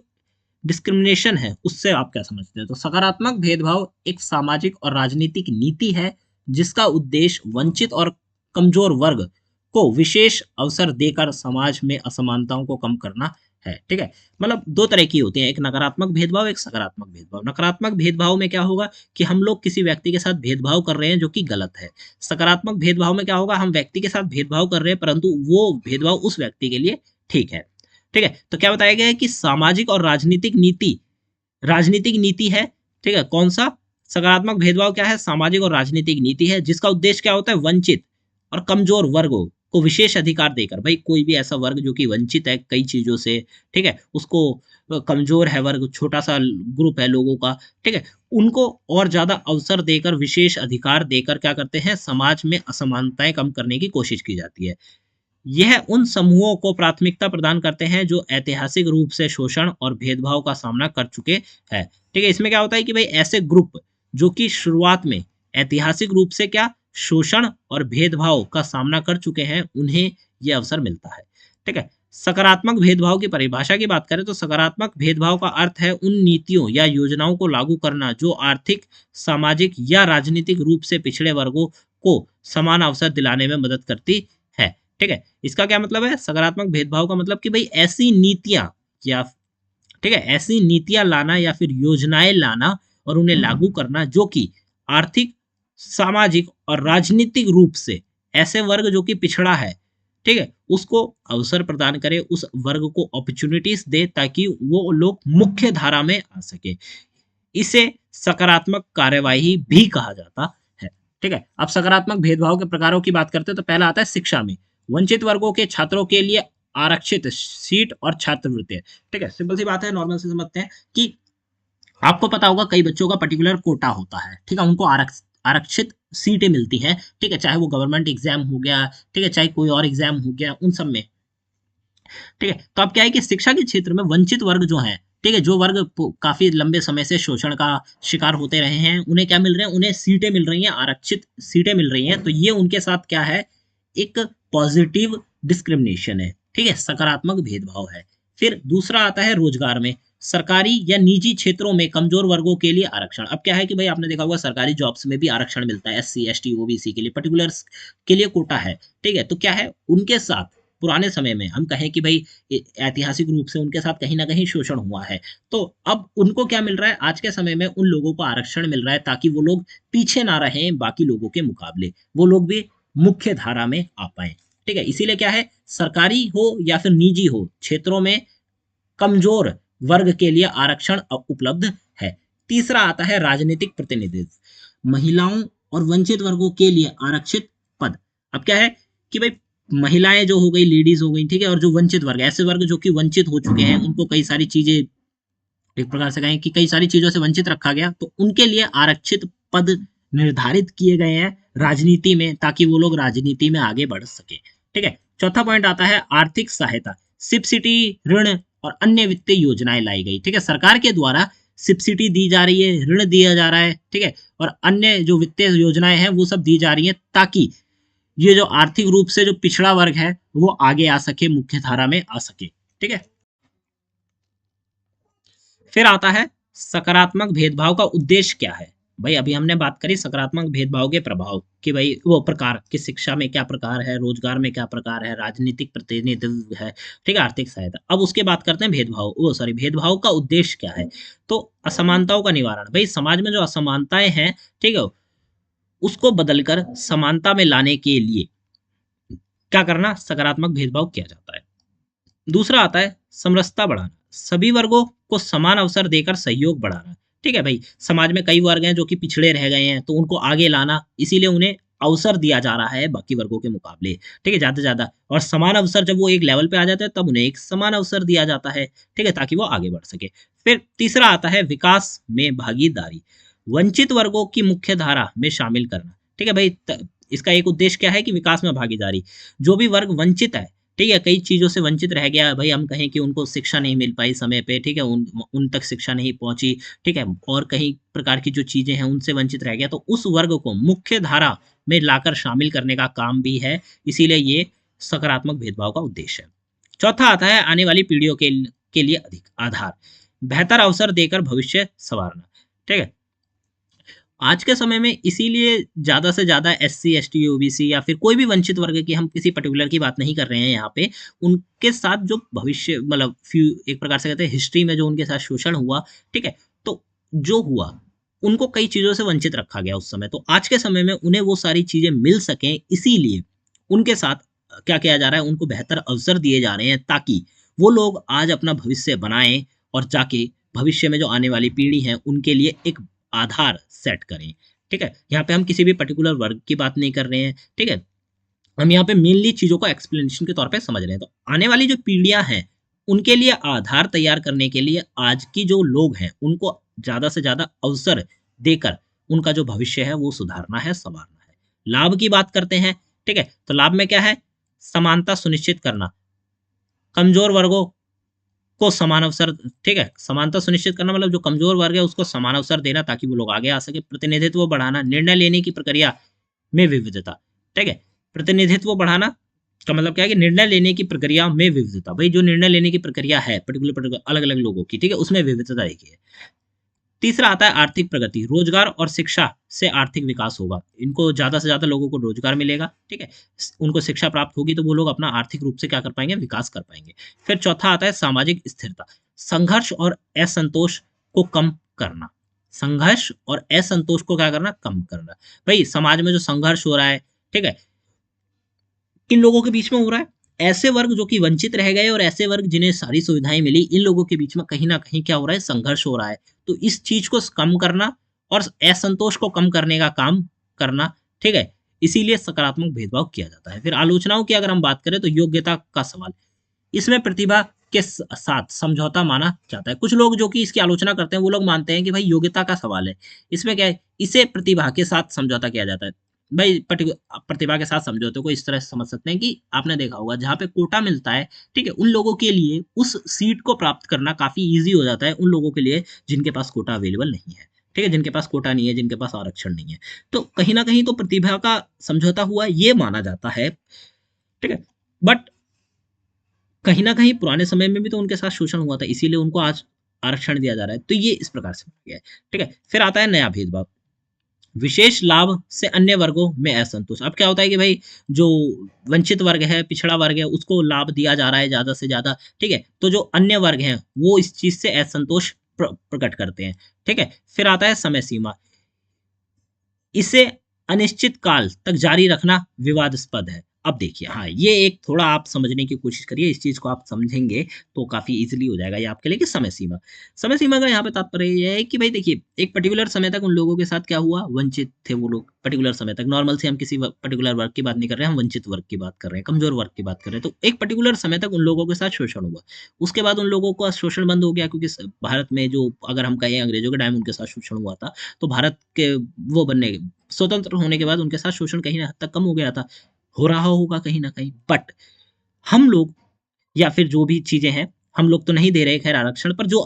[SPEAKER 1] डिस्क्रिमिनेशन है उससे आप क्या समझते हैं? तो सकारात्मक भेदभाव एक सामाजिक और राजनीतिक नीति है जिसका उद्देश्य वंचित और कमजोर वर्ग को विशेष अवसर देकर समाज में असमानताओं को कम करना है, ठीक है? मतलब दो तरह की होती है, एक नकारात्मक भेदभाव, एक सकारात्मक भेदभाव। नकारात्मक भेदभाव में क्या होगा कि हम लोग किसी व्यक्ति के साथ भेदभाव कर रहे हैं जो कि गलत है। सकारात्मक भेदभाव में क्या होगा? हम व्यक्ति के साथ भेदभाव कर रहे हैं परंतु वो भेदभाव उस व्यक्ति के लिए ठीक है, ठीक है? तो क्या बताया गया है कि सामाजिक और राजनीतिक नीति है, ठीक है? कौन सा? सकारात्मक भेदभाव क्या है? सामाजिक और राजनीतिक नीति है जिसका उद्देश्य क्या होता है? वंचित और कमजोर वर्गों को विशेष अधिकार देकर, भाई कोई भी ऐसा वर्ग जो कि वंचित है कई चीजों से, ठीक है? उसको कमजोर है वर्ग, छोटा सा ग्रुप है लोगों का, ठीक है? उनको और ज्यादा अवसर देकर, विशेष अधिकार देकर क्या करते हैं? समाज में असमानताएं कम करने की कोशिश की जाती है। यह उन समूहों को प्राथमिकता प्रदान करते हैं जो ऐतिहासिक रूप से शोषण और भेदभाव का सामना कर चुके हैं, ठीक है? इसमें क्या होता है कि भाई ऐसे ग्रुप जो कि शुरुआत में ऐतिहासिक रूप से क्या शोषण और भेदभाव का सामना कर चुके हैं उन्हें यह अवसर मिलता है, ठीक है? सकारात्मक भेदभाव की परिभाषा की बात करें तो सकारात्मक भेदभाव का अर्थ है उन नीतियों या योजनाओं को लागू करना जो आर्थिक, सामाजिक या राजनीतिक रूप से पिछड़े वर्गों को समान अवसर दिलाने में मदद करती है, ठीक है? इसका क्या मतलब है? सकारात्मक भेदभाव का मतलब कि भाई ऐसी नीतियां या ठीक है ऐसी नीतियां लाना या फिर योजनाएं लाना और उन्हें लागू करना जो कि आर्थिक, सामाजिक और राजनीतिक रूप से ऐसे वर्ग जो कि पिछड़ा है, ठीक है, उसको अवसर प्रदान करे, उस वर्ग को अपॉर्चुनिटीज दे ताकि वो लोग मुख्य धारा में आ सके। इसे सकारात्मक कार्यवाही भी कहा जाता है, ठीक है? अब सकारात्मक भेदभाव के प्रकारों की बात करते हैं तो पहला आता है शिक्षा में वंचित वर्गों के छात्रों के लिए आरक्षित सीट और छात्रवृत्ति, ठीक है? सिंपल सी बात है, नॉर्मल से समझते हैं कि आपको पता होगा कई बच्चों का पर्टिकुलर कोटा होता है, ठीक है? उनको आरक्षित सीटें मिलती हैं, ठीक है? चाहे वो गवर्नमेंट एग्जाम हो गया, ठीक है, चाहे कोई और एग्जाम हो गया, उन सब में, ठीक है? तो अब क्या है कि शिक्षा के क्षेत्र में वंचित वर्ग जो हैं, ठीक है, जो वर्ग काफी लंबे समय से शोषण का शिकार होते रहे हैं, उन्हें क्या मिल रहे हैं? उन्हें सीटें मिल रही हैं, आरक्षित सीटें मिल रही हैं, तो ये उनके साथ क्या है? एक पॉजिटिव डिस्क्रिमिनेशन है, ठीक है? सकारात्मक भेदभाव है। फिर दूसरा आता है रोजगार में सरकारी या निजी क्षेत्रों में कमजोर वर्गों के लिए आरक्षण। अब क्या है कि भाई आपने देखा होगा सरकारी जॉब्स में भी आरक्षण मिलता है, एससी, एसटी, ओबीसी के लिए, पर्टिकुलर्स के लिए कोटा है, ठीक है? तो क्या है उनके साथ पुराने समय में हम कहें कि भाई ऐतिहासिक रूप से उनके साथ कहीं ना कहीं शोषण हुआ है, तो अब उनको क्या मिल रहा है, आज के समय में उन लोगों को आरक्षण मिल रहा है ताकि वो लोग पीछे ना रहें बाकी लोगों के मुकाबले, वो लोग भी मुख्य धारा में आ पाए। ठीक है, इसीलिए क्या है, सरकारी हो या फिर निजी हो क्षेत्रों में कमजोर वर्ग के लिए आरक्षण उपलब्ध है। तीसरा आता है राजनीतिक प्रतिनिधित्व, महिलाओं और वंचित वर्गों के लिए आरक्षित पद। अब क्या है कि भाई महिलाएं जो हो गई, लेडीज हो गई, ठीक है, और जो वंचित वर्ग, ऐसे वर्ग जो कि वंचित हो चुके हैं, उनको कई सारी चीजें, एक प्रकार से कहें कि कई सारी चीजों से वंचित रखा गया, तो उनके लिए आरक्षित पद निर्धारित किए गए हैं राजनीति में, ताकि वो लोग राजनीति में आगे बढ़ सके। ठीक है, चौथा पॉइंट आता है आर्थिक सहायता, सब्सिडी, ऋण और अन्य वित्तीय योजनाएं लाई गई। ठीक है, सरकार के द्वारा सब्सिडी दी जा रही है, ऋण दिया जा रहा है, ठीक है, और अन्य जो वित्तीय योजनाएं हैं वो सब दी जा रही हैं, ताकि ये जो आर्थिक रूप से जो पिछड़ा वर्ग है वो आगे आ सके, मुख्य धारा में आ सके। ठीक है, फिर आता है सकारात्मक भेदभाव का उद्देश्य क्या है। भाई अभी हमने बात करी सकारात्मक भेदभाव के प्रभाव कि भाई वो प्रकार कि शिक्षा में क्या प्रकार है, रोजगार में क्या प्रकार है, राजनीतिक प्रतिनिधित्व है, ठीक है, आर्थिक सहायता। अब उसके बात करते हैं भेदभाव, वो सॉरी भेदभाव का उद्देश्य क्या है। तो असमानताओं का निवारण, भाई समाज में जो असमानताएं हैं, ठीक है, उसको बदलकर समानता में लाने के लिए क्या करना, सकारात्मक भेदभाव किया जाता है। दूसरा आता है समरसता बढ़ाना, सभी वर्गों को समान अवसर देकर सहयोग बढ़ाना। ठीक है भाई, समाज में कई वर्ग हैं जो कि पिछड़े रह गए हैं, तो उनको आगे लाना, इसीलिए उन्हें अवसर दिया जा रहा है बाकी वर्गों के मुकाबले। ठीक है, ज्यादा से ज्यादा, और समान अवसर जब वो एक लेवल पे आ जाते हैं तब उन्हें एक समान अवसर दिया जाता है। ठीक है, ताकि वो आगे बढ़ सके। फिर तीसरा आता है विकास में भागीदारी, वंचित वर्गों की मुख्य धारा में शामिल करना। ठीक है भाई, इसका एक उद्देश्य क्या है कि विकास में भागीदारी, जो भी वर्ग वंचित है, ठीक है, कई चीजों से वंचित रह गया, भाई हम कहें कि उनको शिक्षा नहीं मिल पाई समय पे, ठीक है, उन तक शिक्षा नहीं पहुंची, ठीक है, और कई प्रकार की जो चीजें हैं उनसे वंचित रह गया, तो उस वर्ग को मुख्य धारा में लाकर शामिल करने का काम भी है, इसीलिए ये सकारात्मक भेदभाव का उद्देश्य है। चौथा आता है आने वाली पीढ़ियों के लिए अधिक आधार, बेहतर अवसर देकर भविष्य संवारना। ठीक है, आज के समय में इसीलिए ज्यादा से ज्यादा एससी, एसटी, ओबीसी या फिर कोई भी वंचित वर्ग की, हम किसी पर्टिकुलर की बात नहीं कर रहे हैं यहाँ पे, उनके साथ जो भविष्य मतलब फ्यू एक प्रकार से कहते हैं हिस्ट्री में जो उनके साथ शोषण हुआ, ठीक है, तो जो हुआ उनको कई चीजों से वंचित रखा गया उस समय, तो आज के समय में उन्हें वो सारी चीजें मिल सकें, इसीलिए उनके साथ क्या किया जा रहा है, उनको बेहतर अवसर दिए जा रहे हैं, ताकि वो लोग आज अपना भविष्य बनाएं और जाके भविष्य में जो आने वाली पीढ़ी है उनके लिए एक आधार सेट करें। ठीक है, यहाँ पे हम किसी भी पर्टिकुलर वर्ग की बात नहीं कर रहे हैं, ठीक है, हम यहाँ पे मेनली चीजों को एक्सप्लेनेशन के तौर पे समझ रहे हैं। तो आने वाली जो पीढ़ियां हैं उनके लिए आधार तैयार करने के लिए आज की जो लोग हैं उनको ज्यादा से ज्यादा अवसर देकर उनका जो भविष्य है वो सुधारना है, संवारना है। लाभ की बात करते हैं, ठीक है, तो लाभ में क्या है, समानता सुनिश्चित करना, कमजोर वर्गों को समान अवसर, ठीक है, समानता सुनिश्चित करना मतलब जो कमजोर वर्ग है उसको समान अवसर देना ताकि वो लोग आगे आ सके। प्रतिनिधित्व बढ़ाना, निर्णय लेने की प्रक्रिया में विविधता। ठीक है, प्रतिनिधित्व बढ़ाना का मतलब क्या है कि निर्णय लेने की प्रक्रिया में विविधता, भाई जो निर्णय लेने की प्रक्रिया है पर्टिकुलर अलग अलग लोगों की, ठीक है, उसमें विविधता देखिए। तीसरा आता है आर्थिक प्रगति, रोजगार और शिक्षा से आर्थिक विकास होगा, इनको ज्यादा से ज्यादा लोगों को रोजगार मिलेगा, ठीक है, उनको शिक्षा प्राप्त होगी तो वो लोग अपना आर्थिक रूप से क्या कर पाएंगे, विकास कर पाएंगे। फिर चौथा आता है सामाजिक स्थिरता, संघर्ष और असंतोष को कम करना, संघर्ष और असंतोष को क्या करना, कम करना। भाई समाज में जो संघर्ष हो रहा है, ठीक है, किन लोगों के बीच में हो रहा है, ऐसे वर्ग जो कि वंचित रह गए और ऐसे वर्ग जिन्हें सारी सुविधाएं मिली, इन लोगों के बीच में कहीं ना कहीं क्या हो रहा है, संघर्ष हो रहा है। तो इस चीज को कम करना और असंतोष को कम करने का काम करना, ठीक है, इसीलिए सकारात्मक भेदभाव किया जाता है। फिर आलोचनाओं की अगर हम बात करें तो योग्यता का सवाल, इसमें प्रतिभा के साथ समझौता माना जाता है। कुछ लोग जो कि इसकी आलोचना करते हैं वो लोग मानते हैं कि भाई योग्यता का सवाल है, इसमें क्या है, इसे प्रतिभा के साथ समझौता किया जाता है। भाई प्रतिभा के साथ समझौते को इस तरह से समझ सकते हैं कि आपने देखा होगा जहाँ पे कोटा मिलता है, ठीक है, उन लोगों के लिए उस सीट को प्राप्त करना काफी ईजी हो जाता है उन लोगों के लिए जिनके पास कोटा अवेलेबल नहीं है, ठीक है, जिनके पास कोटा नहीं है, जिनके पास आरक्षण नहीं है। तो कहीं ना कहीं तो प्रतिभा का समझौता हुआ ये माना जाता है, ठीक है, बट कहीं ना कहीं पुराने समय में भी तो उनके साथ शोषण हुआ था, इसीलिए उनको आज आरक्षण दिया जा रहा है। तो ये इस प्रकार से गया है, ठीक है। फिर आता है नया भेदभाव, विशेष लाभ से अन्य वर्गों में असंतोष। अब क्या होता है कि भाई जो वंचित वर्ग है, पिछड़ा वर्ग है, उसको लाभ दिया जा रहा है ज़्यादा से ज़्यादा, ठीक है? तो जो अन्य वर्ग हैं, वो इस चीज़ से असंतोष प्रकट करते हैं, ठीक है? फिर आता है समय सीमा। इसे अनिश्चित काल तक जारी रखना विवादास्पद है। अब देखिए, हाँ, ये एक थोड़ा आप समझने की कोशिश करिए, इस चीज़ को आप समझेंगे तो काफ़ी ईज़िली हो जाएगा ये आपके लिए कि समय सीमा। समय सीमा का यहाँ पे तात्पर्य ये है कि भई देखिए, एक पर्टिकुलर समय तक उन लोगों के साथ क्या हुआ, वंचित थे वो लोग, पर्टिकुलर समय तक। नॉर्मल से हम किसी पर्टिकुलर वर्ग की बात नहीं कर रहे हैं, हम वंचित वर्ग की बात कर रहे हैं, कमज़ोर वर्ग की बात कर रहे हैं। तो एक पर्टिकुलर समय तक उन लोगों के साथ शोषण हुआ। उसके बाद उन लोगों का शोषण बंद हो गया क्योंकि भारत में जो अगर हम कहें अंग्रेज़ों के टाइम उनके साथ शोषण हुआ था, तो भारत के वो बनने स्वतंत्र होने के बाद उनके साथ शोषण कहीं न हद तक कम हो गया था। हो रहा होगा कहीं न कहीं, बट हम लोग या फिर जो भी चीज़ें हैं, हम लोग तो नहीं दे रहे खैर आरक्षण, पर जो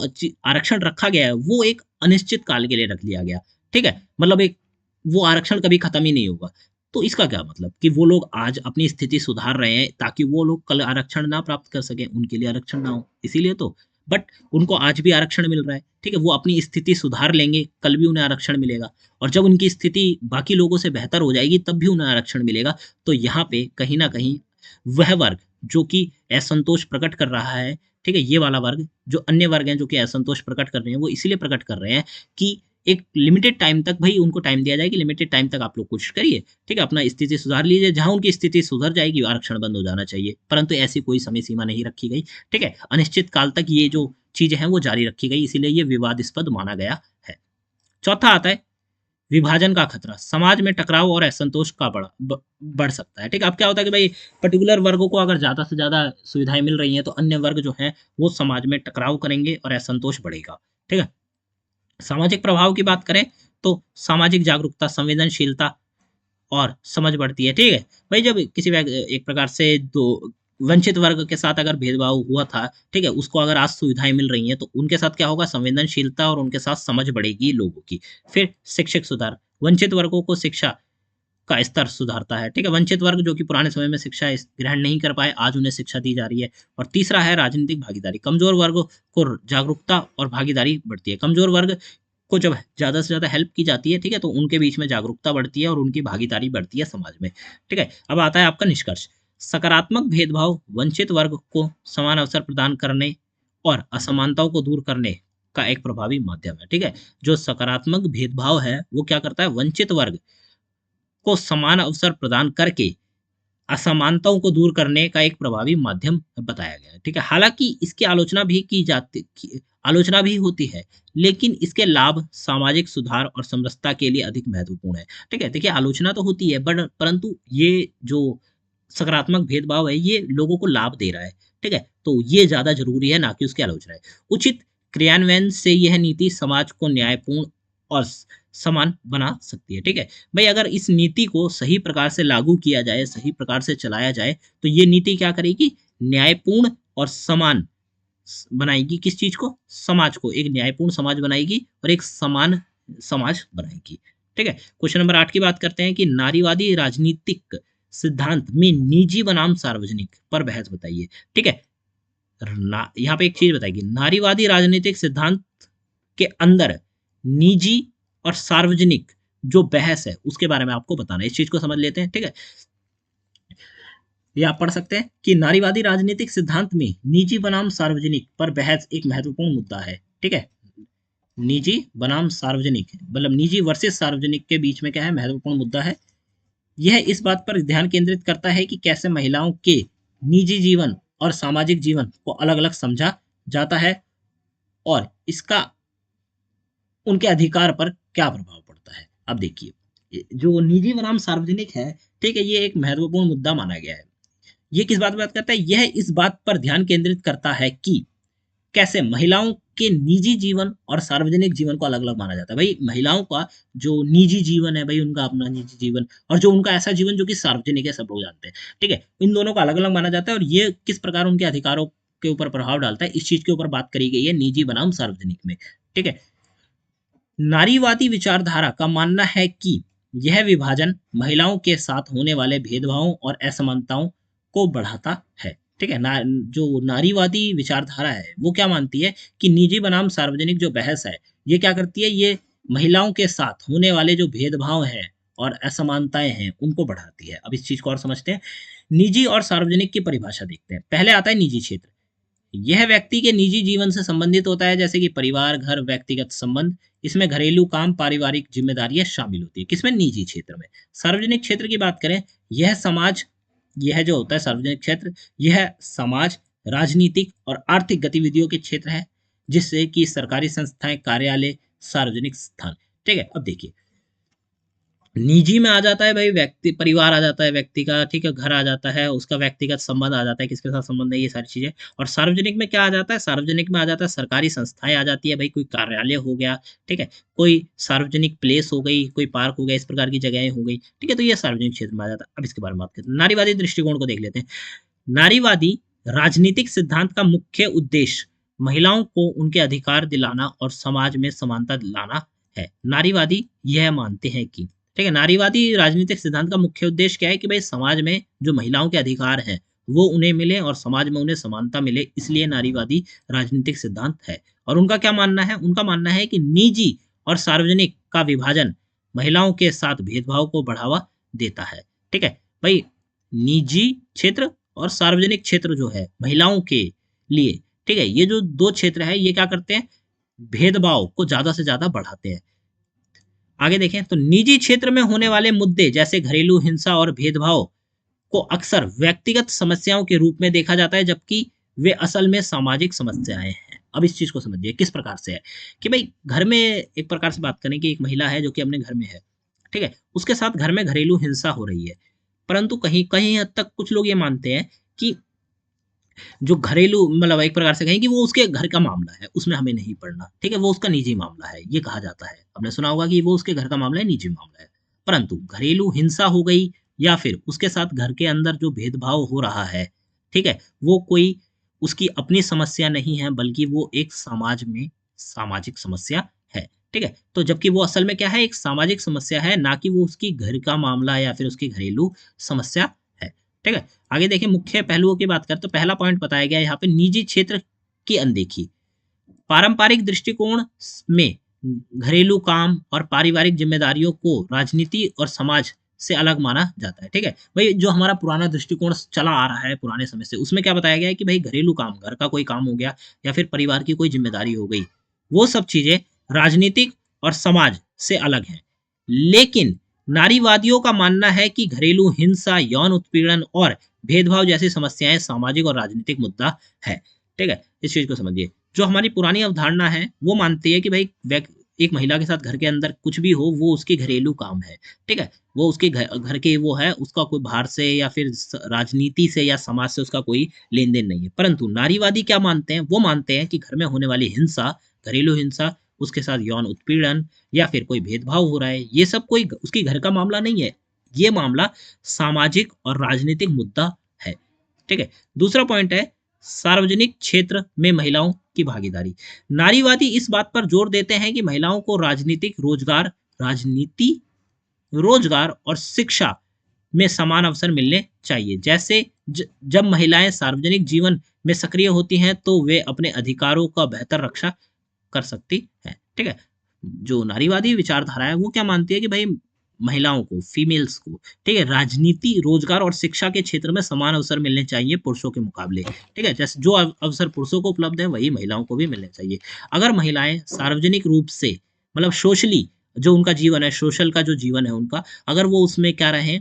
[SPEAKER 1] आरक्षण रखा गया है, वो एक अनिश्चित काल के लिए रख लिया गया, ठीक है? मतलब एक वो आरक्षण कभी खत्म ही नहीं होगा। तो इसका क्या मतलब कि वो लोग आज अपनी स्थिति सुधार रहे हैं ताकि वो लोग कल आरक्षण ना प्राप्त कर सकें, उनके लिए आरक्षण ना हो, इसीलिए तो। बट उनको आज भी आरक्षण मिल रहा है, ठीक है? वो अपनी स्थिति सुधार लेंगे, कल भी उन्हें आरक्षण मिलेगा और जब उनकी स्थिति बाकी लोगों से बेहतर हो जाएगी, तब भी उन्हें आरक्षण मिलेगा। तो यहाँ पे कहीं न कहीं वह वर्ग जो कि असंतोष प्रकट कर रहा है, ठीक है? ये वाला वर्ग, जो अन्य वर्ग हैं जो कि असंतोष प्रकट कर रहे हैं, वो इसीलिए प्रकट कर रहे हैं कि एक लिमिटेड टाइम तक भई उनको टाइम दिया जाए कि लिमिटेड टाइम तक आप लोग कोशिश करिए, ठीक है? अपना स्थिति सुधार लीजिए, जहाँ उनकी स्थिति सुधर जाएगी आरक्षण बंद हो जाना चाहिए। परंतु ऐसी कोई समय सीमा नहीं रखी गई, ठीक है? अनिश्चित काल तक ये जो चीज़ें हैं वो जारी रखी गई, इसीलिए ये विवादास्पद माना गया है। चौथा आता है विभाजन का खतरा, समाज में टकराव और असंतोष का बढ़ सकता है, ठीक है? अब क्या होता है कि भाई पर्टिकुलर वर्गों को अगर ज़्यादा से ज़्यादा सुविधाएँ मिल रही हैं, तो अन्य वर्ग जो हैं, वो समाज में टकराव करेंगे और असंतोष बढ़ेगा, ठीक है? सामाजिक प्रभाव की बात करें, तो सामाजिक जागरूकता, संवेदनशीलता और समझ बढ़ती है, ठीक है? भाई जब किसी एक प्रकार से दो वंचित वर्ग के साथ अगर भेदभाव हुआ था, ठीक है? उसको अगर आज सुविधाएँ मिल रही हैं, तो उनके साथ क्या होगा संवेदनशीलता और उनके साथ समझ बढ़ेगी लोगों की। फिर शैक्षिक सुधार, वंचित वर्गों को शिक्षा का स्तर सुधारता है, ठीक है? वंचित वर्ग जो कि पुराने समय में शिक्षा ग्रहण नहीं कर पाए, आज उन्हें शिक्षा दी जा रही है। और तीसरा है राजनीतिक भागीदारी, कमज़ोर वर्ग को जागरूकता और भागीदारी बढ़ती है। कमज़ोर वर्ग को जब ज़्यादा से ज़्यादा हेल्प की जाती है, ठीक है? तो उनके बीच में जागरूकता बढ़ती है और उनकी भागीदारी बढ़ती है समाज में, ठीक है? अब आता है आपका निष्कर्ष। सकारात्मक भेदभाव वंचित वर्ग को समान अवसर प्रदान करने और असमानताओं को दूर करने का एक प्रभावी माध्यम है, ठीक है? जो सकारात्मक भेदभाव है, वो क्या करता है वंचित वर्ग को समान अवसर प्रदान करके असमानताओं को दूर करने का एक प्रभावी माध्यम बताया गया है, ठीक है? हालाँकि इसकी आलोचना भी होती है, लेकिन इसके लाभ सामाजिक सुधार और समरसता के लिए अधिक महत्वपूर्ण है, ठीक है? देखिए आलोचना तो होती है बट परंतु ये जो सकारात्मक भेदभाव है, ये लोगों को लाभ दे रहा है, ठीक है? तो ये ज़्यादा ज़रूरी है ना कि उसकी आलोचना है। उचित क्रियान्वयन से यह नीति समाज को न्यायपूर्ण और समान बना सकती है, ठीक है? भई अगर इस नीति को सही प्रकार से लागू किया जाए, सही प्रकार से चलाया जाए, तो ये नीति क्या करेगी? न्यायपूर्ण और समान बनाएगी किस चीज़ को? समाज को। एक न्यायपूर्ण समाज बनाएगी और एक समान समाज बनाएगी। ठीक है? क्वेश्चन नंबर 8 की बात करते हैं कि नारीवादी राजनीतिक सिद्धांत में निजी बनाम सार्वजनिक पर बहस बताइए। ठीक है? ना यहाँ पे एक चीज़ बताएगी, नारीवादी राजनीतिक सिद्धांत के अंदर निजी और सार्वजनिक जो बहस है, उसके बारे में आपको बताना है। इस चीज़ को समझ लेते हैं, ठीक है? ये आप पढ़ सकते हैं कि नारीवादी राजनीतिक सिद्धांत में निजी बनाम सार्वजनिक पर बहस एक महत्वपूर्ण मुद्दा है, ठीक है? निजी बनाम सार्वजनिक मतलब निजी वर्सेस सार्वजनिक के बीच में क्या है महत्वपूर्ण मुद्दा है। यह इस बात पर ध्यान केंद्रित करता है कि कैसे महिलाओं के निजी जीवन और सामाजिक जीवन को अलग-अलग समझा जाता है और इसका उनके अधिकार पर क्या प्रभाव पड़ता है। अब देखिए, जो निजी बनाम सार्वजनिक है, ठीक है? ये एक महत्वपूर्ण मुद्दा माना गया है। ये किस बात पे बात करता है? यह इस बात पर ध्यान केंद्रित करता है कि कैसे महिलाओं के निजी जीवन और सार्वजनिक जीवन को अलग-अलग माना जाता है। भई महिलाओं का जो निजी जीवन है, भई उनका अपना निजी जीवन और जो उनका ऐसा जीवन जो कि सार्वजनिक है, सब लोग जानते हैं। ठीक है? इन दोनों को अलग-अलग माना जाता है और ये किस प्रकार उनके अधिकारों के ऊपर प्रभाव डालता है, इस चीज़ के ऊपर बात करी गई है निजी बनाम सार्वजनिक में। ठीक है? नारीवादी विचारधारा का मानना है कि यह विभाजन महिलाओं के साथ होने वाले भेदभावों और असमानताओं को बढ़ाता है। ठीक है? जो नारीवादी विचारधारा है, वो क्या मानती है कि निजी बनाम सार्वजनिक जो बहस है, ये क्या करती है? ये महिलाओं के साथ होने वाले जो भेदभाव हैं और असमानताएं हैं उनको बढ़ाती है। अब इस चीज को और समझते हैं। निजी और सार्वजनिक की परिभाषा देखते हैं। पहले आता है निजी क्षेत्र। यह व्यक्ति के निजी जीवन से संबंधित होता है, जैसे कि परिवार, घर, व्यक्तिगत संबंध। इसमें घरेलू काम, पारिवारिक जिम्मेदारियां शामिल होती है। किसमें? निजी क्षेत्र में। सार्वजनिक क्षेत्र की बात करें, यह समाज, यह जो होता है सार्वजनिक क्षेत्र, यह समाज, राजनीतिक और आर्थिक गतिविधियों के क्षेत्र है, जिससे कि सरकारी संस्थाएं, कार्यालय, सार्वजनिक स्थान। ठीक है। अब देखिए, निजी में आ जाता है भाई व्यक्ति, परिवार आ जाता है व्यक्ति का, ठीक है, घर आ जाता है, उसका व्यक्तिगत संबंध आ जाता है, किसके साथ संबंध है, ये सारी चीजें। और सार्वजनिक में क्या आ जाता है? सार्वजनिक में आ जाता है सरकारी संस्थाएं आ जाती है भाई, कोई कार्यालय हो गया, ठीक है, कोई सार्वजनिक प्लेस हो गई, कोई पार्क हो गया, इस प्रकार की जगहें हो गई, ठीक है, तो ये सार्वजनिक क्षेत्र में आ जाता है। अब इसके बारे में बात करते हैं। नारीवादी दृष्टिकोण को देख लेते हैं। नारीवादी राजनीतिक सिद्धांत का मुख्य उद्देश्य महिलाओं को उनके अधिकार दिलाना और समाज में समानता लाना है। नारीवादी यह मानते हैं कि, ठीक है, नारीवादी राजनीतिक सिद्धांत का मुख्य उद्देश्य क्या है कि भाई समाज में जो महिलाओं के अधिकार हैं वो उन्हें मिले और समाज में उन्हें समानता मिले, इसलिए नारीवादी राजनीतिक सिद्धांत है। और उनका क्या मानना है? उनका मानना है कि निजी और सार्वजनिक का विभाजन महिलाओं के साथ भेदभाव को बढ़ावा देता है। ठीक है भाई, निजी क्षेत्र और सार्वजनिक क्षेत्र जो है महिलाओं के लिए, ठीक है, ये जो दो क्षेत्र है ये क्या करते हैं? भेदभाव को ज्यादा से ज्यादा बढ़ाते हैं। आगे देखें तो निजी क्षेत्र में होने वाले मुद्दे जैसे घरेलू हिंसा और भेदभाव को अक्सर व्यक्तिगत समस्याओं के रूप में देखा जाता है, जबकि वे असल में सामाजिक समस्याएं हैं। अब इस चीज को समझिए किस प्रकार से है कि भाई घर में एक प्रकार से बात करें कि एक महिला है जो कि अपने घर में है, ठीक है, उसके साथ घर में घरेलू हिंसा हो रही है, परंतु कहीं कहीं हद तक कुछ लोग ये मानते हैं कि जो घरेलू मतलब एक प्रकार से कहें कि वो उसके घर का मामला है, उसमें हमें नहीं पड़ना, ठीक है, वो उसका निजी मामला है, ये कहा जाता है। आपने सुना होगा कि वो उसके घर का मामला है, निजी मामला है। परंतु घरेलू हिंसा हो गई या फिर उसके साथ घर के अंदर जो भेदभाव हो रहा है, ठीक है, वो कोई उसकी अपनी समस्या नहीं है, बल्कि वो एक समाज में सामाजिक समस्या है। ठीक है, तो जबकि वो असल में क्या है? एक सामाजिक समस्या है, ना कि वो उसकी घर का मामला या फिर उसकी घरेलू समस्या है। ठीक है, आगे देखिए मुख्य पहलुओं की बात करें तो पहला पॉइंट बताया गया है यहाँ पे निजी क्षेत्र की अनदेखी। पारंपरिक दृष्टिकोण में घरेलू काम और पारिवारिक जिम्मेदारियों को राजनीति और समाज से अलग माना जाता है। ठीक है भाई, जो हमारा पुराना दृष्टिकोण चला आ रहा है पुराने समय से, उसमें क्या बताया गया है कि भाई घरेलू काम, घर का कोई काम हो गया या फिर परिवार की कोई जिम्मेदारी हो गई, वो सब चीजें राजनीतिक और समाज से अलग है। लेकिन नारीवादियों का मानना है कि घरेलू हिंसा, यौन उत्पीड़न और भेदभाव जैसी समस्याएं सामाजिक और राजनीतिक मुद्दा है। ठीक है, इस चीज को समझिए। जो हमारी पुरानी अवधारणा है वो मानती है कि भाई एक महिला के साथ घर के अंदर कुछ भी हो वो उसके घरेलू काम है, ठीक है, वो उसके घर के वो है, उसका कोई बाहर से या फिर राजनीति से या समाज से उसका कोई लेन देन नहीं है। परंतु नारीवादी क्या मानते हैं? वो मानते हैं कि घर में होने वाली हिंसा, घरेलू हिंसा, उसके साथ यौन उत्पीड़न या फिर कोई भेदभाव हो रहा है, ये सब कोई उसकी घर का मामला नहीं है, ये मामला सामाजिक और राजनीतिक मुद्दा है। ठीक है, दूसरा पॉइंट है सार्वजनिक क्षेत्र में महिलाओं की भागीदारी। नारीवादी इस बात पर जोर देते हैं कि महिलाओं को रोजगार और शिक्षा में समान अवसर मिलने चाहिए। जैसे जब महिलाएं सार्वजनिक जीवन में सक्रिय होती हैं तो वे अपने अधिकारों का बेहतर रक्षा कर सकती है। ठीक है, जो नारीवादी विचारधारा है वो क्या मानती है कि भाई महिलाओं को, फीमेल्स को, ठीक है, राजनीति, रोजगार और शिक्षा के क्षेत्र में समान अवसर मिलने चाहिए पुरुषों के मुकाबले। ठीक है, जैसे जो अवसर पुरुषों को उपलब्ध है वही महिलाओं को भी मिलने चाहिए। अगर महिलाएं सार्वजनिक रूप से मतलब सोशली जो उनका जीवन है, सोशल का जो जीवन है उनका, अगर वो उसमें क्या रहे,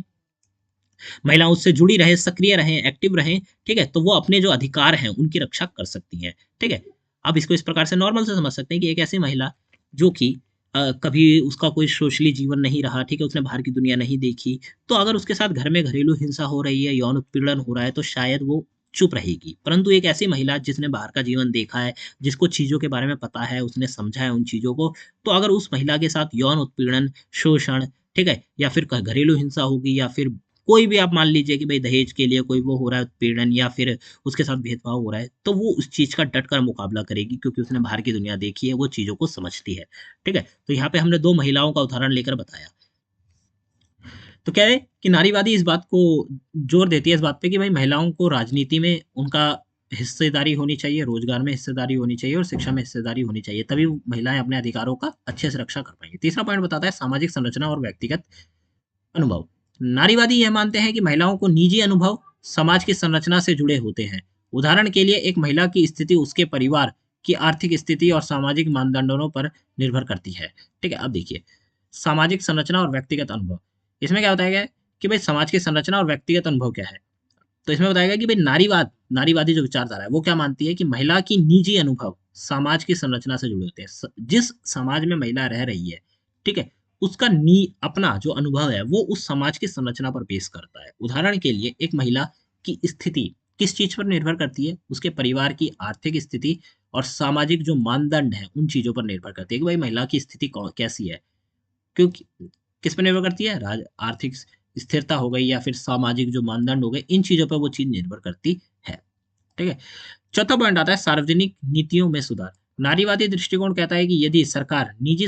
[SPEAKER 1] महिला उससे जुड़ी रहे, सक्रिय रहे, एक्टिव रहे, ठीक है, तो वो अपने जो अधिकार हैं उनकी रक्षा कर सकती हैं। ठीक है, अब इसको इस प्रकार से नॉर्मल से समझ सकते हैं कि एक ऐसी महिला जो कि कभी उसका कोई सोशली जीवन नहीं रहा, ठीक है, उसने बाहर की दुनिया नहीं देखी, तो अगर उसके साथ घर में घरेलू हिंसा हो रही है, यौन उत्पीड़न हो रहा है, तो शायद वो चुप रहेगी। परंतु एक ऐसी महिला जिसने बाहर का जीवन देखा है, जिसको चीजों के बारे में पता है, उसने समझा है उन चीजों को, तो अगर उस महिला के साथ यौन उत्पीड़न, शोषण, ठीक है, या फिर घरेलू हिंसा होगी या फिर कोई भी आप मान लीजिए कि भाई दहेज के लिए कोई वो हो रहा है उत्पीड़न या फिर उसके साथ भेदभाव हो रहा है, तो वो उस चीज का डट कर मुकाबला करेगी क्योंकि उसने बाहर की दुनिया देखी है, वो चीजों को समझती है। ठीक है, तो यहाँ पे हमने दो महिलाओं का उदाहरण लेकर बताया। तो क्या है कि नारीवादी इस बात को जोर देती है इस बात पे कि भाई महिलाओं को राजनीति में उनका हिस्सेदारी होनी चाहिए, रोजगार में हिस्सेदारी होनी चाहिए और शिक्षा में हिस्सेदारी होनी चाहिए, तभी महिलाएं अपने अधिकारों का अच्छे से रक्षा कर पाएंगी। तीसरा पॉइंट बताता है सामाजिक संरचना और व्यक्तिगत अनुभव। नारीवादी यह मानते हैं कि महिलाओं को निजी अनुभव समाज की संरचना से जुड़े होते हैं। उदाहरण के लिए एक महिला की स्थिति उसके परिवार की आर्थिक स्थिति और सामाजिक मानदंडों पर निर्भर करती है। ठीक है, अब देखिए सामाजिक संरचना और व्यक्तिगत अनुभव। इसमें क्या बताया गया है कि भाई समाज की संरचना और व्यक्तिगत अनुभव क्या है। तो इसमें बताया गया कि भाई नारीवादी जो विचारधारा है वो क्या मानती है कि महिला की निजी अनुभव समाज की संरचना से जुड़े होते हैं। जिस समाज में महिला रह रही है, ठीक है, उसका अपना जो अनुभव है वो उस समाज की संरचना पर बेस करता है। उदाहरण के लिए एक महिला की स्थिति किस चीज पर निर्भर करती है, उसके परिवार की आर्थिक स्थिति और सामाजिक जो मानदंड है उन चीजों पर निर्भर करती है कि भाई महिला की स्थिति कैसी है। क्योंकि किस पे निर्भर करती है, आर्थिक स्थिरता हो गई या फिर सामाजिक जो मानदंड हो गए, इन चीजों पर वो चीज निर्भर करती है। ठीक है। चौथा पॉइंट आता है सार्वजनिक नीतियों में सुधार। नारीवादी दृष्टिकोण कहता है कि यदि सरकार निजी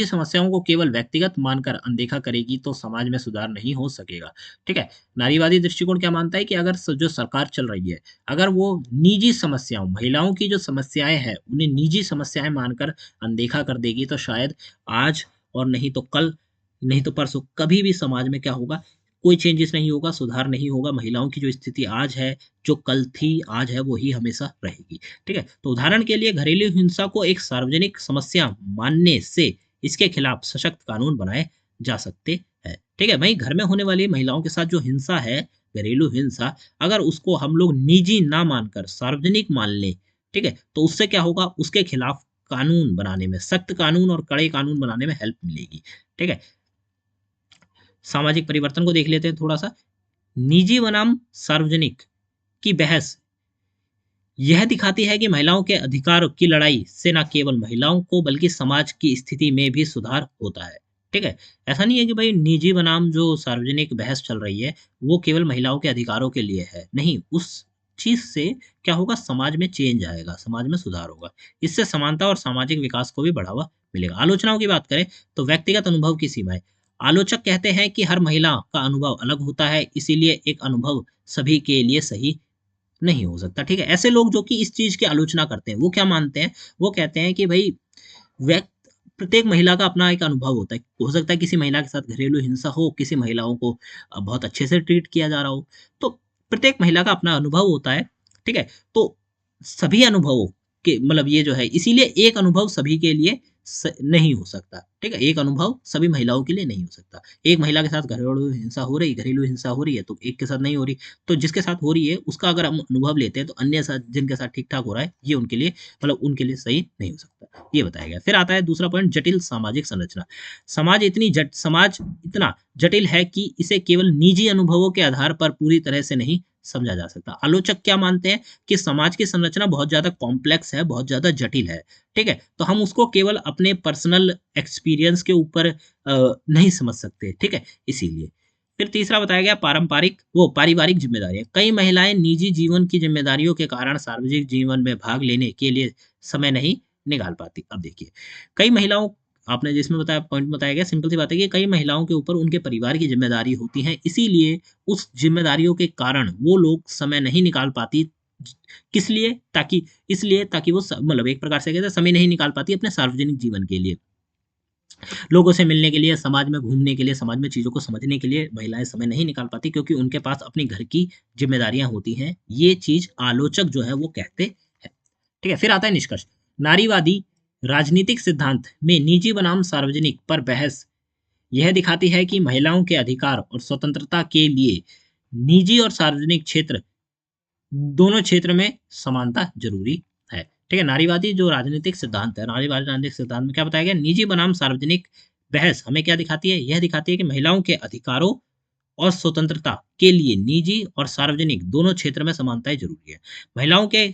[SPEAKER 1] समस्याओं को केवल व्यक्तिगत मानकर अनदेखा करेगी तो समाज में सुधार नहीं हो सकेगा। ठीक है। नारीवादी दृष्टिकोण क्या मानता है कि अगर जो सरकार चल रही है, अगर वो निजी समस्याओं, महिलाओं की जो समस्याएं हैं उन्हें निजी समस्याएं मानकर अनदेखा कर देगी तो शायद आज और नहीं तो कल, नहीं तो परसों, कभी भी समाज में क्या होगा, कोई चेंजेस नहीं होगा, सुधार नहीं होगा। महिलाओं की जो स्थिति आज है, जो कल थी, आज है, वो ही हमेशा रहेगी। ठीक है। तो उदाहरण के लिए घरेलू हिंसा को एक सार्वजनिक समस्या मानने से इसके खिलाफ सशक्त कानून बनाए जा सकते हैं। ठीक है। वहीं घर में होने वाली महिलाओं के साथ जो हिंसा है, घरेलू हिंसा, अगर उसको हम लोग निजी ना मानकर सार्वजनिक मान लें, ठीक है, तो उससे क्या होगा, उसके खिलाफ कानून बनाने में, सख्त कानून और कड़े कानून बनाने में हेल्प मिलेगी। ठीक है। सामाजिक परिवर्तन को देख लेते हैं थोड़ा सा। निजी बनाम सार्वजनिक की बहस यह दिखाती है कि महिलाओं के अधिकार की लड़ाई से न केवल महिलाओं को बल्कि समाज की स्थिति में भी सुधार होता है। ठीक है। ऐसा नहीं है कि भाई निजी बनाम जो सार्वजनिक बहस चल रही है वो केवल महिलाओं के अधिकारों के लिए है, नहीं, उस चीज से क्या होगा, समाज में चेंज आएगा, समाज में सुधार होगा। इससे समानता और सामाजिक विकास को भी बढ़ावा मिलेगा। आलोचनाओं की बात करें तो व्यक्तिगत अनुभव की सीमाएं। आलोचक कहते हैं कि हर महिला का अनुभव अलग होता है, इसीलिए एक अनुभव सभी के लिए सही नहीं हो सकता। ठीक है। ऐसे लोग जो कि इस चीज की आलोचना करते हैं वो क्या मानते हैं, वो कहते हैं कि भाई व्यक्ति, प्रत्येक महिला का अपना एक अनुभव होता है। हो सकता है किसी महिला के साथ घरेलू हिंसा हो, किसी महिलाओं को बहुत अच्छे से ट्रीट किया जा रहा हो, तो प्रत्येक महिला का अपना अनुभव होता है। ठीक है। तो सभी अनुभवों के मतलब ये जो है, इसीलिए एक अनुभव सभी के लिए नहीं हो सकता। ठीक है। एक अनुभव सभी महिलाओं के लिए नहीं हो सकता। एक महिला के साथ घरेलू हिंसा हो रही है तो एक के साथ नहीं हो रही, तो जिसके साथ हो रही है उसका अगर हम अनुभव लेते हैं तो अन्य साथ जिनके साथ ठीक ठाक हो रहा है, ये उनके लिए मतलब उनके लिए सही नहीं हो सकता, ये बताया गया। फिर आता है दूसरा पॉइंट, जटिल सामाजिक संरचना। समाज इतना जटिल है कि इसे केवल निजी अनुभवों के आधार पर पूरी तरह से नहीं समझा जा सकता। आलोचक क्या मानते हैं कि समाज की संरचना बहुत ज्यादा कॉम्प्लेक्स है, बहुत ज्यादा जटिल है। ठीक है। तो हम उसको केवल अपने पर्सनल एक्सपीरियंस के ऊपर नहीं समझ सकते। ठीक है। इसीलिए फिर तीसरा बताया गया पारिवारिक जिम्मेदारियां। कई महिलाएं निजी जीवन की जिम्मेदारियों के कारण सार्वजनिक जीवन में भाग लेने के लिए समय नहीं निकाल पाती। अब देखिए, कई महिलाओं, आपने जिसमें बताया पॉइंट बताया गया, सिंपल सी बात है कि कई महिलाओं के ऊपर उनके परिवार की जिम्मेदारी होती है, इसीलिए उस जिम्मेदारियों के कारण वो लोग समय नहीं निकाल पाती। किस लिए, ताकि इसलिए ताकि वो मतलब एक प्रकार से कहते हैं समय नहीं निकाल पाती अपने सार्वजनिक जीवन के लिए, लोगों से मिलने के लिए, समाज में घूमने के लिए, समाज में चीजों को समझने के लिए महिलाएं समय नहीं निकाल पाती क्योंकि उनके पास अपनी घर की जिम्मेदारियां होती हैं। ये चीज आलोचक जो है वो कहते हैं। ठीक है। फिर आता है निष्कर्ष। नारीवादी राजनीतिक सिद्धांत में निजी बनाम सार्वजनिक पर बहस यह दिखाती है कि महिलाओं के अधिकार और स्वतंत्रता के लिए निजी और सार्वजनिक क्षेत्र, दोनों क्षेत्र में समानता जरूरी है। ठीक है। नारीवादी जो राजनीतिक सिद्धांत है, नारीवादी राजनीतिक सिद्धांत में क्या बताया गया, निजी बनाम सार्वजनिक बहस हमें क्या दिखाती है, यह दिखाती है कि महिलाओं के अधिकारों और स्वतंत्रता के लिए निजी और सार्वजनिक दोनों क्षेत्र में समानताएं जरूरी है।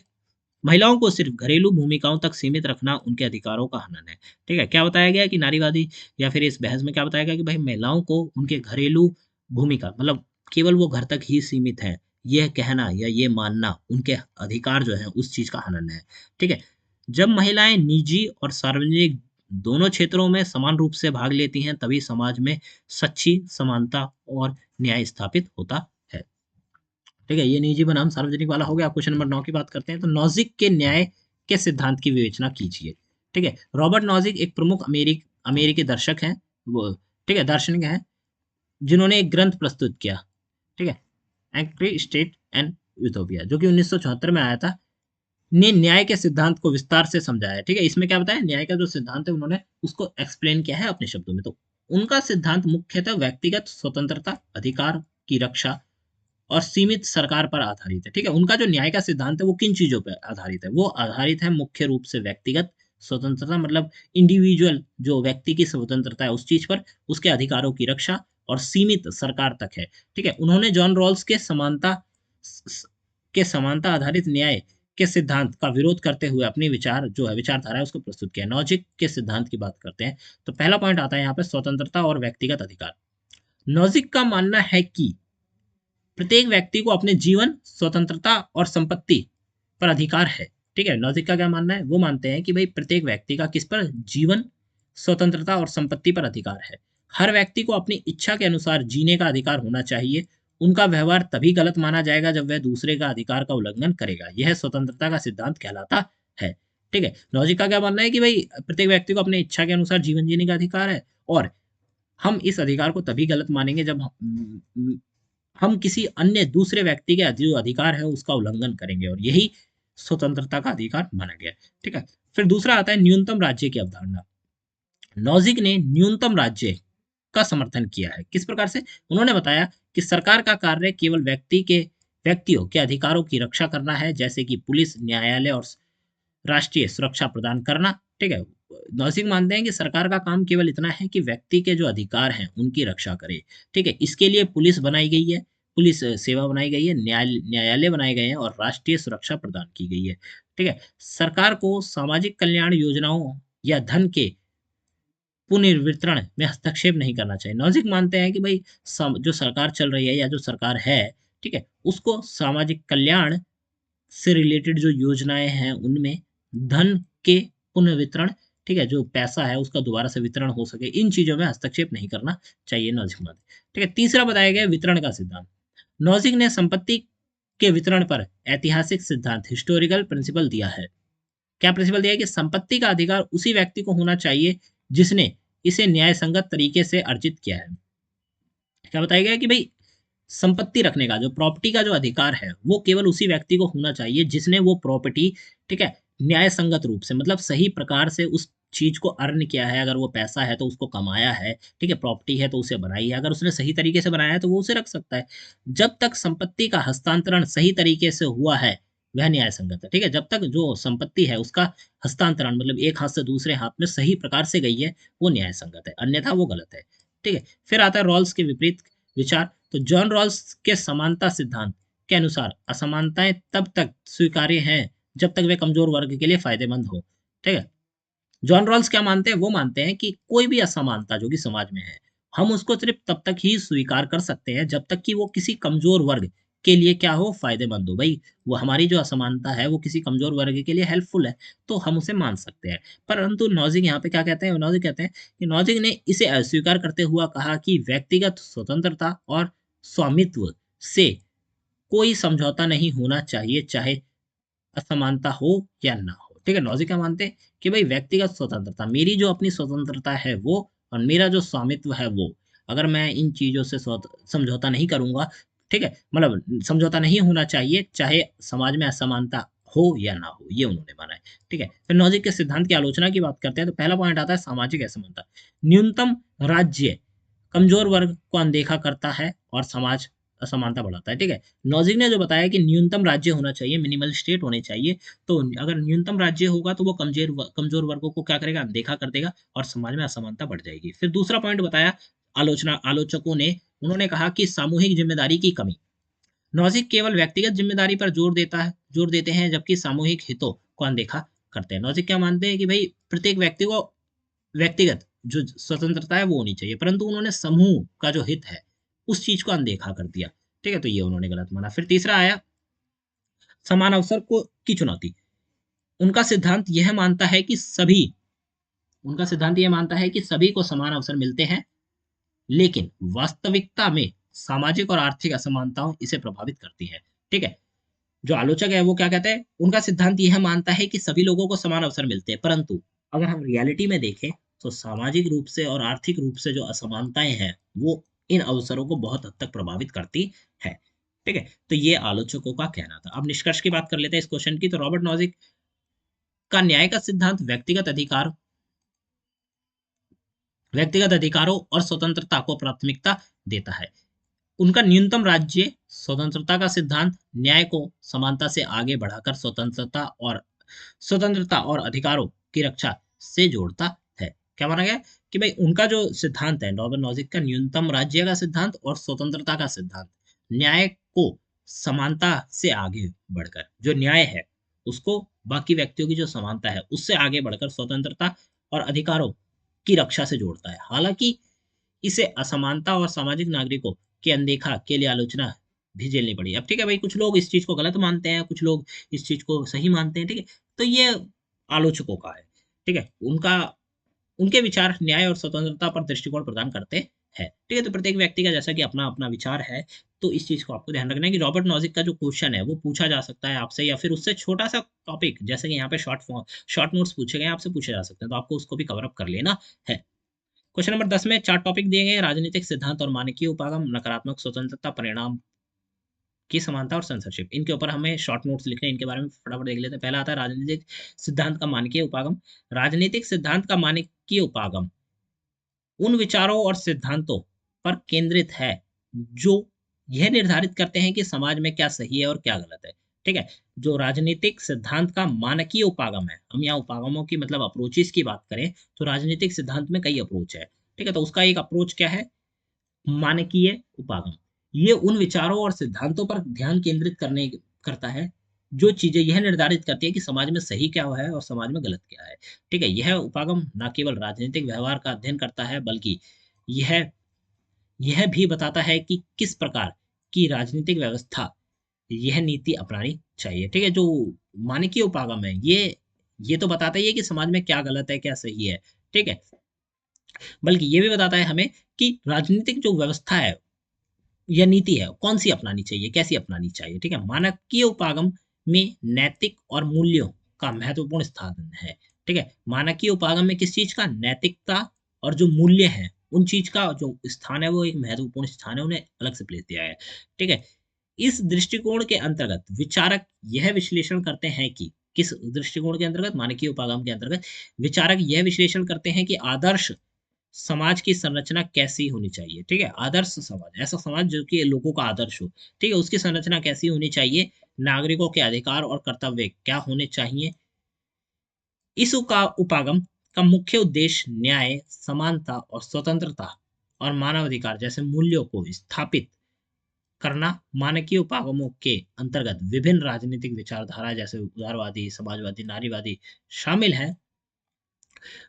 [SPEAKER 1] महिलाओं को सिर्फ घरेलू भूमिकाओं तक सीमित रखना उनके अधिकारों का हनन है। ठीक है। क्या बताया गया कि नारीवादी या फिर इस बहस में क्या बताया गया कि भाई महिलाओं को उनके घरेलू भूमिका मतलब केवल वो घर तक ही सीमित है, यह कहना या ये मानना उनके अधिकार जो है उस चीज का हनन है। ठीक है। जब महिलाएं निजी और सार्वजनिक दोनों क्षेत्रों में समान रूप से भाग लेती हैं तभी समाज में सच्ची समानता और न्याय स्थापित होता है। ठीक है, ये निजी बनाम सार्वजनिक वाला हो गया। क्वेश्चन नंबर 9 की बात करते हैं, तो नॉजिक के न्याय के सिद्धांत की विवेचना कीजिए। ठीक है, रॉबर्ट नॉजिक एक प्रमुख अमेरिकी दर्शक हैं, वो ठीक है दार्शनिक हैं, जिन्होंने एक ग्रंथ प्रस्तुत किया। ठीक है, एंग्री स्टेट एंड यूथोपिया, जो कि 1974 में आया था, ने न्याय के सिद्धांत को विस्तार से समझाया है। ठीक है, इसमें क्या बताया, न्याय का जो सिद्धांत है उन्होंने उसको एक्सप्लेन किया है अपने शब्दों में। तो उनका सिद्धांत मुख्यतः व्यक्तिगत स्वतंत्रता, अधिकार की रक्षा और सीमित सरकार पर आधारित है। ठीक है, उनका जो न्याय का सिद्धांत है वो किन चीजों पर आधारित है, वो आधारित है मुख्य रूप से व्यक्तिगत स्वतंत्रता, मतलब इंडिविजुअल जो व्यक्ति की स्वतंत्रता है उस चीज पर, उसके अधिकारों की रक्षा और सीमित सरकार तक है। ठीक है, उन्होंने जॉन रॉल्स के समानता आधारित न्याय के सिद्धांत का विरोध करते हुए अपनी विचारधारा है उसको प्रस्तुत किया। नॉजिक के सिद्धांत की बात करते हैं, तो पहला पॉइंट आता है यहाँ पे स्वतंत्रता और व्यक्तिगत अधिकार। नॉजिक का मानना है कि प्रत्येक व्यक्ति को अपने जीवन, स्वतंत्रता और संपत्ति पर अधिकार है। ठीक है, नॉजिक का क्या मानना है, वो मानते हैं कि भाई प्रत्येक व्यक्ति का किस पर, जीवन, स्वतंत्रता और संपत्ति पर अधिकार है। हर व्यक्ति को अपनी इच्छा के अनुसार जीने का अधिकार होना चाहिए। उनका व्यवहार तभी गलत माना जाएगा जब वह दूसरे का अधिकार का उल्लंघन करेगा। यह स्वतंत्रता का सिद्धांत कहलाता है। ठीक है, लॉजिक का क्या मानना है कि भाई प्रत्येक व्यक्ति को अपनी इच्छा के अनुसार जीवन जीने का अधिकार है, और हम इस अधिकार को तभी गलत मानेंगे जब हम किसी अन्य दूसरे व्यक्ति के जो अधिकार है उसका उल्लंघन करेंगे, और यही स्वतंत्रता का अधिकार माना गया है। ठीक है, फिर दूसरा आता है न्यूनतम राज्य की अवधारणा। नॉजिक ने न्यूनतम राज्य का समर्थन किया है। किस प्रकार से, उन्होंने बताया कि सरकार का कार्य केवल व्यक्तियों के अधिकारों की रक्षा करना है, जैसे कि पुलिस, न्यायालय और राष्ट्रीय सुरक्षा प्रदान करना। ठीक है, नौसिक मानते हैं कि सरकार का काम केवल इतना है कि व्यक्ति के जो अधिकार हैं उनकी रक्षा करे। ठीक है, इसके लिए पुलिस बनाई गई है, पुलिस सेवा बनाई गई है, न्यायालय बनाए गए हैं और राष्ट्रीय सुरक्षा प्रदान की गई है। ठीक है, सरकार को सामाजिक कल्याण योजनाओं या धन के पुनर्वितरण में हस्तक्षेप नहीं करना चाहिए। नॉजिक मानते हैं कि भाई जो सरकार चल रही है या जो सरकार है, ठीक है, उसको सामाजिक कल्याण से रिलेटेड जो योजनाएं हैं उनमें धन के पुनर्वितरण, ठीक है, जो पैसा है उसका दोबारा से वितरण हो सके, इन चीजों में हस्तक्षेप नहीं करना चाहिए नॉजिक मत। ठीक है, तीसरा बताया गया वितरण का सिद्धांत। नॉजिक ने संपत्ति के वितरण पर ऐतिहासिक सिद्धांत, हिस्टोरिकल प्रिंसिपल दिया है। क्या प्रिंसिपल दिया है कि संपत्ति का अधिकार उसी व्यक्ति को होना चाहिए जिसने इसे न्याय संगत तरीके से अर्जित किया है। क्या बताया गया कि भाई संपत्ति रखने का, जो प्रॉपर्टी का जो अधिकार है वो केवल उसी व्यक्ति को होना चाहिए जिसने वो प्रॉपर्टी, ठीक है, न्याय संगत रूप से, मतलब सही प्रकार से उस चीज को अर्न किया है। अगर वो पैसा है तो उसको कमाया है, ठीक है, प्रॉपर्टी है तो उसे बनाई है, अगर उसने सही तरीके से बनाया है तो वो उसे रख सकता है। जब तक संपत्ति का हस्तांतरण सही तरीके से हुआ है वह न्याय संगत है। ठीक है, जब तक जो संपत्ति है उसका हस्तांतरण, मतलब एक हाथ से दूसरे हाथ में सही प्रकार से गई है, वो न्याय संगत है, अन्यथा वो गलत है। ठीक है, फिर आता है रॉल्स के विपरीत विचार। तो जॉन रॉल्स के समानता सिद्धांत के अनुसार असमानताएं तब तक स्वीकार्य हैं जब तक वे कमजोर वर्ग के लिए फायदेमंद हो। ठीक है, जॉन रॉल्स क्या मानते हैं, वो मानते हैं कि कोई भी असमानता जो कि समाज में है, हम उसको सिर्फ तब तक ही स्वीकार कर सकते हैं जब तक कि वो किसी कमजोर वर्ग के लिए क्या हो, फायदेमंद हो। भाई वो हमारी जो असमानता है वो किसी कमजोर वर्ग के लिए हेल्पफुल है तो हम उसे मान सकते हैं। परंतु नॉजिक यहाँ पे क्या कहते हैं, नॉजिक कहते हैं कि नॉजिक ने इसे अस्वीकार करते हुआ कहा कि व्यक्तिगत स्वतंत्रता और स्वामित्व से कोई समझौता नहीं होना चाहिए, चाहे असमानता हो या ना हो। ठीक है, लॉजिक क्या मानते हैं कि भाई व्यक्तिगत स्वतंत्रता, मेरी जो अपनी स्वतंत्रता है वो, और मेरा जो स्वामित्व है वो, अगर मैं इन चीजों से समझौता नहीं करूंगा, ठीक है, मतलब समझौता नहीं होना चाहिए चाहे समाज में असमानता हो या ना हो, ये उन्होंने माना है। ठीक है, फिर लॉजिक के सिद्धांत की आलोचना की बात करते हैं, तो पहला पॉइंट आता है सामाजिक असमानता। न्यूनतम राज्य कमजोर वर्ग को अनदेखा करता है और समाज असमानता बढ़ाता है। ठीक है, लॉजिक ने जो बताया कि न्यूनतम राज्य होना चाहिए, मिनिमल स्टेट होने चाहिए, तो अगर न्यूनतम राज्य होगा तो वो कमजोर वर्गों को क्या करेगा, अनदेखा कर देगा और समाज में असमानता बढ़ जाएगी। फिर दूसरा पॉइंट बताया आलोचकों ने, उन्होंने कहा कि सामूहिक जिम्मेदारी की कमी। लॉजिक केवल व्यक्तिगत जिम्मेदारी पर जोर देते हैं, जबकि सामूहिक हितों को अनदेखा करते हैं। लॉजिक क्या मानते हैं कि भाई प्रत्येक व्यक्ति को व्यक्तिगत जो स्वतंत्रता है वो होनी चाहिए, परंतु उन्होंने समूह का जो हित है उस चीज को अनदेखा कर दिया। ठीक है, तो ये उन्होंने गलत माना। फिर तीसरा आया समान अवसर को की चुनौती। उनका सिद्धांत यह मानता है कि सभी उनका सिद्धांत यह मानता है कि सभी को समान अवसर मिलते हैं, लेकिन वास्तविकता में सामाजिक और आर्थिक असमानताओं इसे प्रभावित करती है। ठीक है। जो आलोचक है वो क्या कहते हैं, उनका सिद्धांत यह मानता है कि सभी लोगों को समान अवसर मिलते हैं, परंतु अगर हम रियलिटी में देखें तो सामाजिक रूप से और आर्थिक रूप से जो असमानताएं हैं वो इन अवसरों को बहुत हद तक प्रभावित करती है। ठीक है, तो ये आलोचकों का कहना था। अब निष्कर्ष की बात कर लेते हैं इस क्वेश्चन की। तो रॉबर्ट नॉजिक का न्याय का सिद्धांत व्यक्तिगत अधिकारों और स्वतंत्रता को प्राथमिकता देता है। उनका न्यूनतम राज्य स्वतंत्रता का सिद्धांत न्याय को समानता से आगे बढ़ाकर स्वतंत्रता और अधिकारों की रक्षा से जोड़ता है। क्या माना गया कि भाई उनका जो सिद्धांत है रॉबर्ट नॉजिक का, न्यूनतम राज्य का सिद्धांत और स्वतंत्रता का सिद्धांत न्याय को समानता से आगे बढ़कर, जो न्याय है उसको बाकी व्यक्तियों की जो समानता है उससे आगे बढ़कर स्वतंत्रता और अधिकारों की रक्षा से जोड़ता है। हालांकि इसे असमानता और सामाजिक नागरिकों की अनदेखा के लिए आलोचना भी झेलनी पड़ी। अब ठीक है भाई, कुछ लोग इस चीज को गलत मानते हैं, कुछ लोग इस चीज को सही मानते हैं। ठीक है, तो ये आलोचकों का है। ठीक है, उनका उनके विचार न्याय और स्वतंत्रता पर दृष्टिकोण प्रदान करते हैं। ठीक है, तो प्रत्येक व्यक्ति का जैसा कि अपना अपना विचार है, तो इस चीज को आपको ध्यान रखना है कि रॉबर्ट नॉजिक का जो क्वेश्चन है वो पूछा जा सकता है आपसे, या फिर उससे छोटा सा टॉपिक जैसे कि यहाँ पे शॉर्ट नोट्स पूछे गए आपसे पूछे जा सकते हैं, तो आपको उसको भी कवर अप कर लेना है। क्वेश्चन नंबर 10 में 4 टॉपिक दिए गए हैं: राजनीतिक सिद्धांत और मानकीय उपागम, नकारात्मक स्वतंत्रता, परिणाम की समानता और सेंसरशिप। इनके ऊपर हमें शॉर्ट नोट्स लिखने हैं, इनके बारे में फटाफट देख लेते हैं। पहला आता है राजनीतिक सिद्धांत का मानकीय उपागम। राजनीतिक सिद्धांत का मानकीय उपागम उन विचारों और सिद्धांतों पर केंद्रित है जो यह निर्धारित करते हैं कि समाज में क्या सही है और क्या गलत है। ठीक है, जो राजनीतिक सिद्धांत का मानकीय उपागम है, हम यहाँ उपागमों की मतलब अप्रोचेस की बात करें तो राजनीतिक सिद्धांत में कई अप्रोच है। ठीक है, तो उसका एक अप्रोच क्या है, मानकीय उपागम। ये उन विचारों और सिद्धांतों पर ध्यान केंद्रित करने करता है जो चीजें यह निर्धारित करती है कि समाज में सही क्या है और समाज में गलत क्या है। ठीक है, यह उपागम न केवल राजनीतिक व्यवहार का अध्ययन करता है बल्कि यह यह भी बताता है कि किस प्रकार की राजनीतिक व्यवस्था यह नीति अपनानी चाहिए। ठीक है, जो मानकीय उपागम है ये तो बताता ही है कि समाज में क्या गलत है क्या सही है। ठीक है, बल्कि ये भी बताता है हमें कि राजनीतिक जो व्यवस्था है या नीति है कौन सी अपनानी चाहिए, कैसी अपनानी चाहिए। ठीक है, मानकीय उपागम में नैतिक और मूल्यों का महत्वपूर्ण स्थान है। ठीक है, मानकीय उपागम में किस चीज का, नैतिकता और जो मूल्य है उन चीज का जो स्थान है वो एक महत्वपूर्ण स्थान है, उन्हें अलग से प्लेस दिया है। ठीक है, इस दृष्टिकोण के अंतर्गत विचारक यह विश्लेषण करते हैं कि किस दृष्टिकोण के अंतर्गत, मानकीय उपागम के अंतर्गत विचारक यह विश्लेषण करते हैं कि आदर्श समाज की संरचना कैसी होनी चाहिए। ठीक है, आदर्श समाज, ऐसा समाज जो कि लोगों का आदर्श हो। ठीक है, उसकी संरचना कैसी होनी चाहिए, नागरिकों के अधिकार और कर्तव्य क्या होने चाहिए। इस उपागम का मुख्य उद्देश्य न्याय, समानता और स्वतंत्रता और मानवाधिकार जैसे मूल्यों को स्थापित करना। मानकीय उपागमों के अंतर्गत विभिन्न राजनीतिक विचारधारा जैसे उदारवादी, समाजवादी, नारीवादी शामिल है,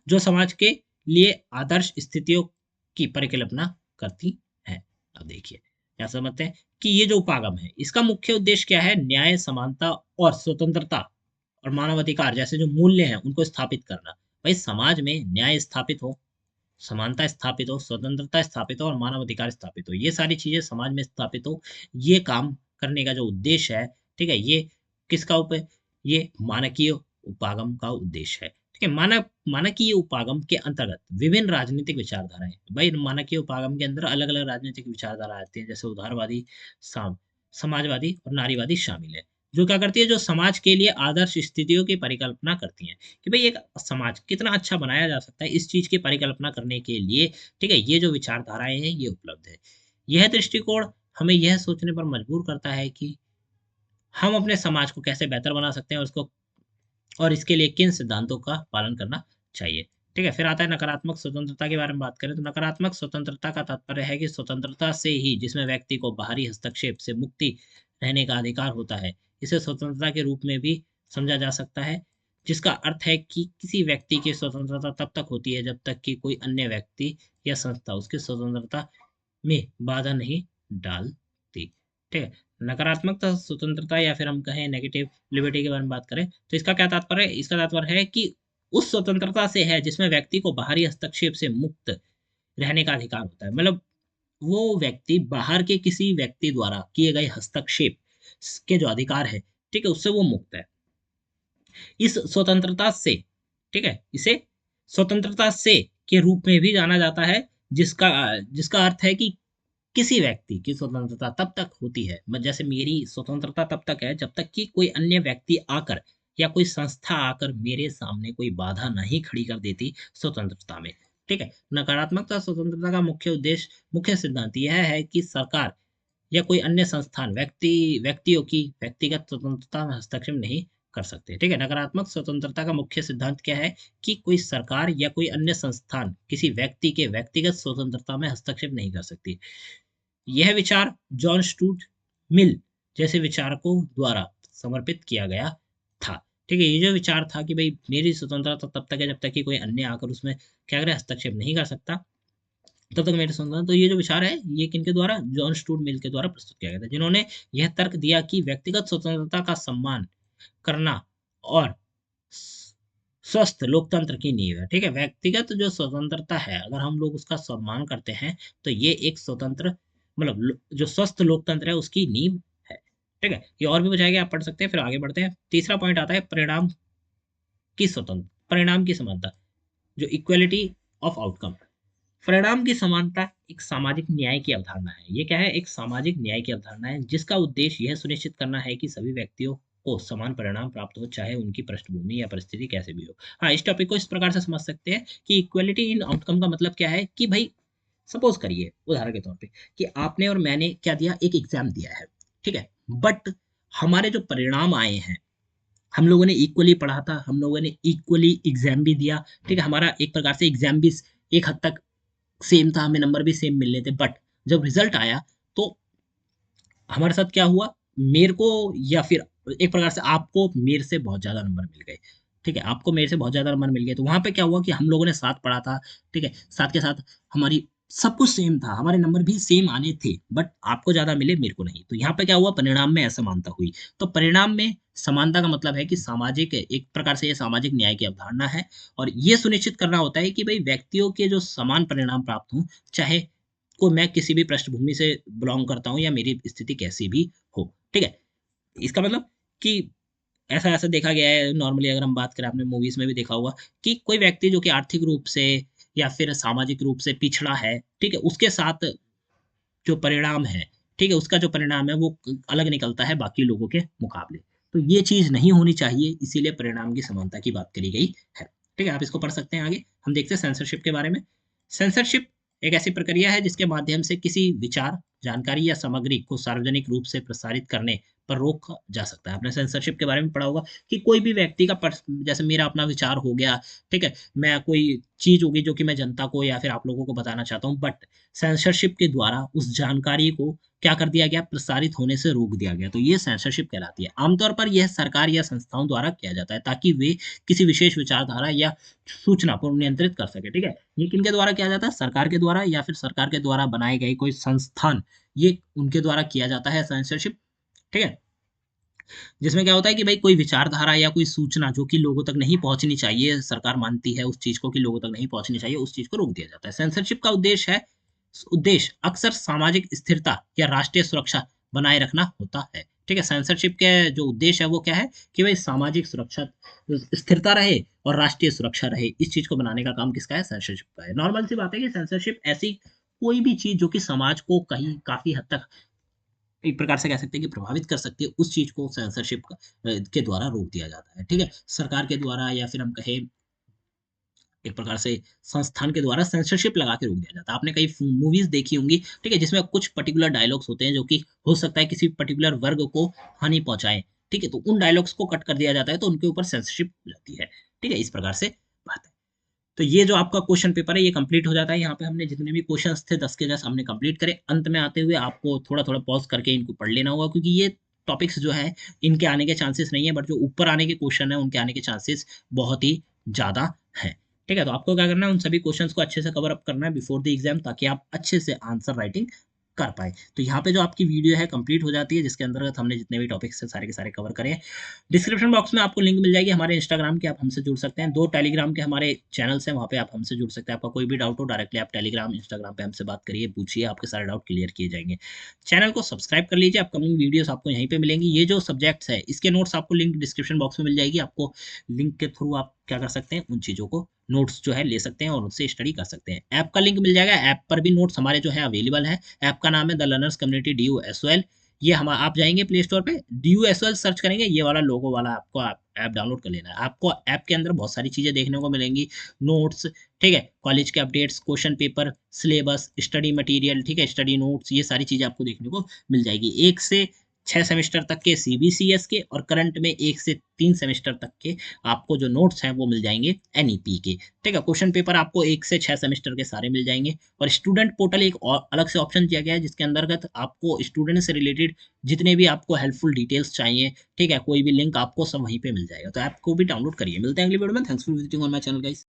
[SPEAKER 1] जो समाज के लिए आदर्श स्थितियों की परिकल्पना करती है। अब देखिए, क्या समझते हैं कि ये जो उपागम है इसका मुख्य उद्देश्य क्या है, न्याय, समानता और स्वतंत्रता और मानवाधिकार जैसे जो मूल्य हैं उनको स्थापित करना। भाई समाज में न्याय स्थापित हो, समानता स्थापित हो, स्वतंत्रता स्थापित हो और मानवाधिकार स्थापित हो, ये सारी चीजें समाज में स्थापित हो, ये काम करने का जो उद्देश्य है। ठीक है, ये किसका ये मानकीय उपागम का उद्देश्य है। ठीक है, मानकीय उपागम के अंतर्गत विभिन्न राजनीतिक विचारधाराएं, भाई मानकीय उपागम के अंदर अलग अलग राजनीतिक विचारधारा आती है, जैसे उदारवादी, समाजवादी और नारीवादी शामिल है, जो क्या करती है, जो समाज के लिए आदर्श स्थितियों की परिकल्पना करती है कि भाई एक समाज कितना अच्छा बनाया जा सकता है, इस चीज की परिकल्पना करने के लिए। ठीक है, ये जो विचारधाराएं हैं ये उपलब्ध है। यह दृष्टिकोण हमें यह सोचने पर मजबूर करता है कि हम अपने समाज को कैसे बेहतर बना सकते हैं, उसको और इसके लिए किन सिद्धांतों का पालन करना चाहिए। ठीक है, फिर आता है नकारात्मक स्वतंत्रता के बारे में बात करें तो नकारात्मक स्वतंत्रता का तात्पर्य है कि स्वतंत्रता से ही जिसमें व्यक्ति को बाहरी हस्तक्षेप से मुक्ति रहने का अधिकार होता है, इसे स्वतंत्रता के रूप में भी समझा जा सकता है, जिसका अर्थ है कि किसी व्यक्ति की स्वतंत्रता तब तक होती है जब तक कि कोई अन्य व्यक्ति या संस्था उसकी स्वतंत्रता में बाधा नहीं डालती। ठीक है, नकारात्मक स्वतंत्रता या फिर हम कहें नेगेटिव लिबर्टी के बारे में बात करें तो इसका क्या तात्पर्य है, इसका तात्पर्य है कि उस स्वतंत्रता से है जिसमें व्यक्ति को बाहरी हस्तक्षेप से मुक्त रहने का अधिकार होता है। मतलब वो व्यक्ति बाहर के किसी व्यक्ति द्वारा किए गए हस्तक्षेप के जो अधिकार है, ठीक है, उससे वो मुक्त है। इस स्वतंत्रता से, ठीक है, इसे स्वतंत्रता से के रूप में भी जाना जाता है, जिसका जिसका अर्थ है कि किसी व्यक्ति की स्वतंत्रता तब तक होती है, जैसे मेरी स्वतंत्रता तब तक है जब तक कि कोई अन्य व्यक्ति आकर या कोई संस्था आकर मेरे सामने कोई बाधा नहीं खड़ी कर देती स्वतंत्रता में। ठीक है, नकारात्मकता स्वतंत्रता का मुख्य उद्देश्य, मुख्य सिद्धांत यह है कि सरकार या कोई अन्य संस्थान व्यक्तियों की व्यक्तिगत स्वतंत्रता में हस्तक्षेप नहीं कर सकते। ठीक है, नकारात्मक स्वतंत्रता का मुख्य सिद्धांत क्या है कि कोई सरकार या कोई अन्य संस्थान किसी व्यक्ति के व्यक्तिगत स्वतंत्रता में हस्तक्षेप नहीं कर सकती। यह विचार जॉन स्टूअर्ट मिल जैसे विचारकों द्वारा समर्पित किया गया था। ठीक है, ये जो विचार था कि भाई मेरी स्वतंत्रता तब तक है जब तक कि कोई अन्य आकर उसमें क्या करे, हस्तक्षेप नहीं कर सकता, तब तक मेरी स्वतंत्रता। तो ये जो विचार है ये किनके द्वारा, जॉन स्टूअर्ट मिल के द्वारा प्रस्तुत किया गया था, जिन्होंने यह तर्क दिया कि व्यक्तिगत स्वतंत्रता का सम्मान करना और स्वस्थ लोकतंत्र की नींव है। ठीक है, व्यक्तिगत जो स्वतंत्रता है अगर हम लोग उसका सम्मान करते हैं तो ये एक स्वतंत्र मतलब जो स्वस्थ लोकतंत्र है उसकी नींव है। ठीक है, ये और भी बुझाएगा, आप पढ़ सकते हैं। फिर आगे बढ़ते हैं। तीसरा पॉइंट आता है परिणाम की समानता, जो इक्वलिटी ऑफ आउटकम। परिणाम की समानता एक सामाजिक न्याय की अवधारणा है। ये क्या है, एक सामाजिक न्याय की अवधारणा है जिसका उद्देश्य यह सुनिश्चित करना है कि सभी व्यक्तियों को समान परिणाम प्राप्त हो, चाहे उनकी पृष्ठभूमि या परिस्थिति कैसे भी हो। हाँ, इस टॉपिक को इस प्रकार से समझ सकते हैं कि इक्वलिटी इन आउटकम का मतलब क्या है कि भाई सपोज करिए उदाहरण के तौर पे कि आपने और मैंने क्या दिया, एक एग्जाम दिया है। ठीक है, बट हमारे जो परिणाम आए हैं, हम लोगों ने इक्वली पढ़ा था, हम लोगों ने इक्वली एग्जाम भी दिया। ठीक है, हमारा एक प्रकार से एग्जाम भी एक हद तक सेम था, हमें नंबर भी सेम मिलने थे, बट जब रिजल्ट आया तो हमारे साथ क्या हुआ, मेरे को या फिर एक प्रकार से आपको मेरे से बहुत ज्यादा नंबर मिल गए। ठीक है, आपको मेरे से बहुत ज्यादा नंबर मिल गए, तो वहां पे क्या हुआ कि हम लोगों ने साथ पढ़ा था। ठीक है, साथ के साथ हमारी सब कुछ सेम था, हमारे नंबर भी सेम आने थे, बट आपको ज्यादा मिले मेरे को नहीं। तो यहाँ पे क्या हुआ, परिणाम में असमानता हुई। तो परिणाम में समानता का मतलब है कि सामाजिक, एक प्रकार से ये सामाजिक न्याय की अवधारणा है। और ये सुनिश्चित करना होता है कि भाई व्यक्तियों के जो समान परिणाम प्राप्त हों, चाहे को मैं किसी भी पृष्ठभूमि से बिलोंग करता हूँ या मेरी स्थिति कैसी भी हो। ठीक है, इसका मतलब कि ऐसा ऐसा देखा गया है नॉर्मली, अगर हम बात करें, आपने मूवीज में भी देखा होगा कि कोई व्यक्ति जो कि आर्थिक रूप से या फिर सामाजिक रूप से पिछड़ा है, ठीक है, उसके साथ जो परिणाम है, ठीक है, उसका जो परिणाम है वो अलग निकलता है बाकी लोगों के मुकाबले। तो ये चीज नहीं होनी चाहिए, इसीलिए परिणाम की समानता की बात करी गई है। ठीक है, आप इसको पढ़ सकते हैं। आगे हम देखते हैं सेंसरशिप के बारे में। सेंसरशिप एक ऐसी प्रक्रिया है जिसके माध्यम से किसी विचार, जानकारी या सामग्री को सार्वजनिक रूप से प्रसारित करने पर रोक जा सकता है। आपने सेंसरशिप के बारे में पढ़ा होगा कि कोई भी व्यक्ति का जैसे मेरा अपना विचार हो गया, ठीक है, मैं कोई चीज होगी जो कि मैं जनता को या फिर आप लोगों को बताना चाहता हूँ, बट सेंसरशिप के द्वारा उस जानकारी को क्या कर दिया गया, प्रसारित होने से रोक दिया गया, तो ये सेंसरशिप कहलाती है। आमतौर पर यह सरकार या संस्थाओं द्वारा किया जाता है ताकि वे किसी विशेष विचारधारा या सूचना को नियंत्रित कर सके। ठीक है, ये किनके द्वारा किया जाता है, सरकार के द्वारा या फिर सरकार के द्वारा बनाए गए कोई संस्थान, ये उनके द्वारा किया जाता है सेंसरशिप। ठीक है, जिसमें क्या होता है कि भाई कोई विचारधारा या कोई सूचना जो कि लोगों तक नहीं पहुंचनी चाहिए, सरकार मानती है उस चीज को कि लोगों तक नहीं पहुंचनी चाहिए, उस चीज को रोक दिया जाता है। सेंसरशिप का उद्देश्य अक्सर सामाजिक स्थिरता या राष्ट्रीय सुरक्षा बनाए रखना होता है। ठीक है, सेंसरशिप के जो उद्देश्य है वो क्या है कि भाई सामाजिक सुरक्षा, स्थिरता रहे और राष्ट्रीय सुरक्षा रहे, इस चीज को बनाने का काम किसका है, सेंसरशिप का है। नॉर्मल सी बात है कि सेंसरशिप ऐसी कोई भी चीज जो कि समाज को कहीं काफी हद तक एक प्रकार से कह सकते हैं कि प्रभावित कर सकती है, उस चीज को सेंसरशिप के द्वारा रोक दिया जाता है। ठीक है, सरकार के द्वारा या फिर हम कहें एक प्रकार से संस्थान के द्वारा सेंसरशिप लगा के रोक दिया जाता है। आपने कई मूवीज देखी होंगी, ठीक है, जिसमें कुछ पर्टिकुलर डायलॉग्स होते हैं जो कि हो सकता है किसी पर्टिकुलर वर्ग को हानि पहुंचाए। ठीक है, तो उन डायलॉग्स को कट कर दिया जाता है, तो उनके ऊपर सेंसरशिप हो जाती है। ठीक है, इस प्रकार से बात है। तो ये जो आपका क्वेश्चन पेपर है ये कंप्लीट हो जाता है। यहाँ पे हमने जितने भी क्वेश्चंस थे 10 के 10 हमने कंप्लीट करे। अंत में आते हुए आपको थोड़ा थोड़ा पॉज करके इनको पढ़ लेना होगा, क्योंकि ये टॉपिक्स जो है इनके आने के चांसेस नहीं है, बट जो ऊपर आने के क्वेश्चन है उनके आने के चांसेस बहुत ही ज्यादा है। ठीक है, तो आपको क्या करना है, उन सभी क्वेश्चंस को अच्छे से कवर अप करना है बिफोर द एग्जाम, ताकि आप अच्छे से आंसर राइटिंग कर पाए। तो यहाँ पे जो आपकी वीडियो है कंप्लीट हो जाती है, जिसके अंतर्गत हमने जितने भी टॉपिक्स हैं सारे के सारे कवर करे हैं। डिस्क्रिप्शन बॉक्स में आपको लिंक मिल जाएगी हमारे इंस्टाग्राम की, आप हमसे जुड़ सकते हैं। 2 टेलीग्राम के हमारे चैनल्स हैं, वहाँ पे आप हमसे जुड़ सकते हैं। आपका कोई भी डाउट हो डायरेक्टली आप टेलीग्राम, इंस्टाग्राम पे हमसे बात करिए, पूछिए, आपके सारे डाउट क्लियर किए जाएँगे। चैनल को सब्सक्राइब कर लीजिए, अपकमिंग वीडियोज़ आपको यहीं पे मिलेंगी। ये जो सब्जेक्ट्स है इसके नोट्स आपको लिंक डिस्क्रिप्शन बॉक्स में मिल जाएगी। आपको लिंक के थ्रू आप क्या कर सकते हैं, उन चीज़ों को नोट्स जो है ले सकते हैं और उनसे स्टडी कर सकते हैं। ऐप का लिंक मिल जाएगा, ऐप पर भी नोट्स हमारे जो है अवेलेबल हैं। ऐप का नाम है द लर्नर्स कम्युनिटी DUSOL। ये हम आप जाएँगे प्ले स्टोर पे DUSOL सर्च करेंगे, ये वाला लोगो वाला आपको ऐप डाउनलोड कर लेना है। आपको ऐप के अंदर बहुत सारी चीज़ें देखने को मिलेंगी, नोट्स, ठीक है? कॉलेज के updates, question paper, syllabus, study material, ठीक है? स्टडी नोट्स, ये सारी चीज़ें आपको देखने को मिल जाएगी। 1 से 6 सेमेस्टर तक के CBCS के और करंट में 1 से 3 सेमेस्टर तक के आपको जो नोट्स हैं वो मिल जाएँगे NEP के, ठीक है? क्वेश्चन पेपर आपको 1 से 6 सेमेस्टर के सारे मिल जाएँगे और स्टूडेंट पोर्टल एक और अलग से ऑप्शन दिया गया है, जिसके अंतर्गत आपको स्टूडेंट से रिलेटेड जितने भी आपको हेल्पफुल डिटेल्स चाहिए, ठीक है? कोई भी लिंक आपको सब वहीं पे मिल जाएगा। तो ऐप को भी डाउनलोड करिए। मिलते हैं अगली वीडियो में। Thanks for visiting on my channel guys.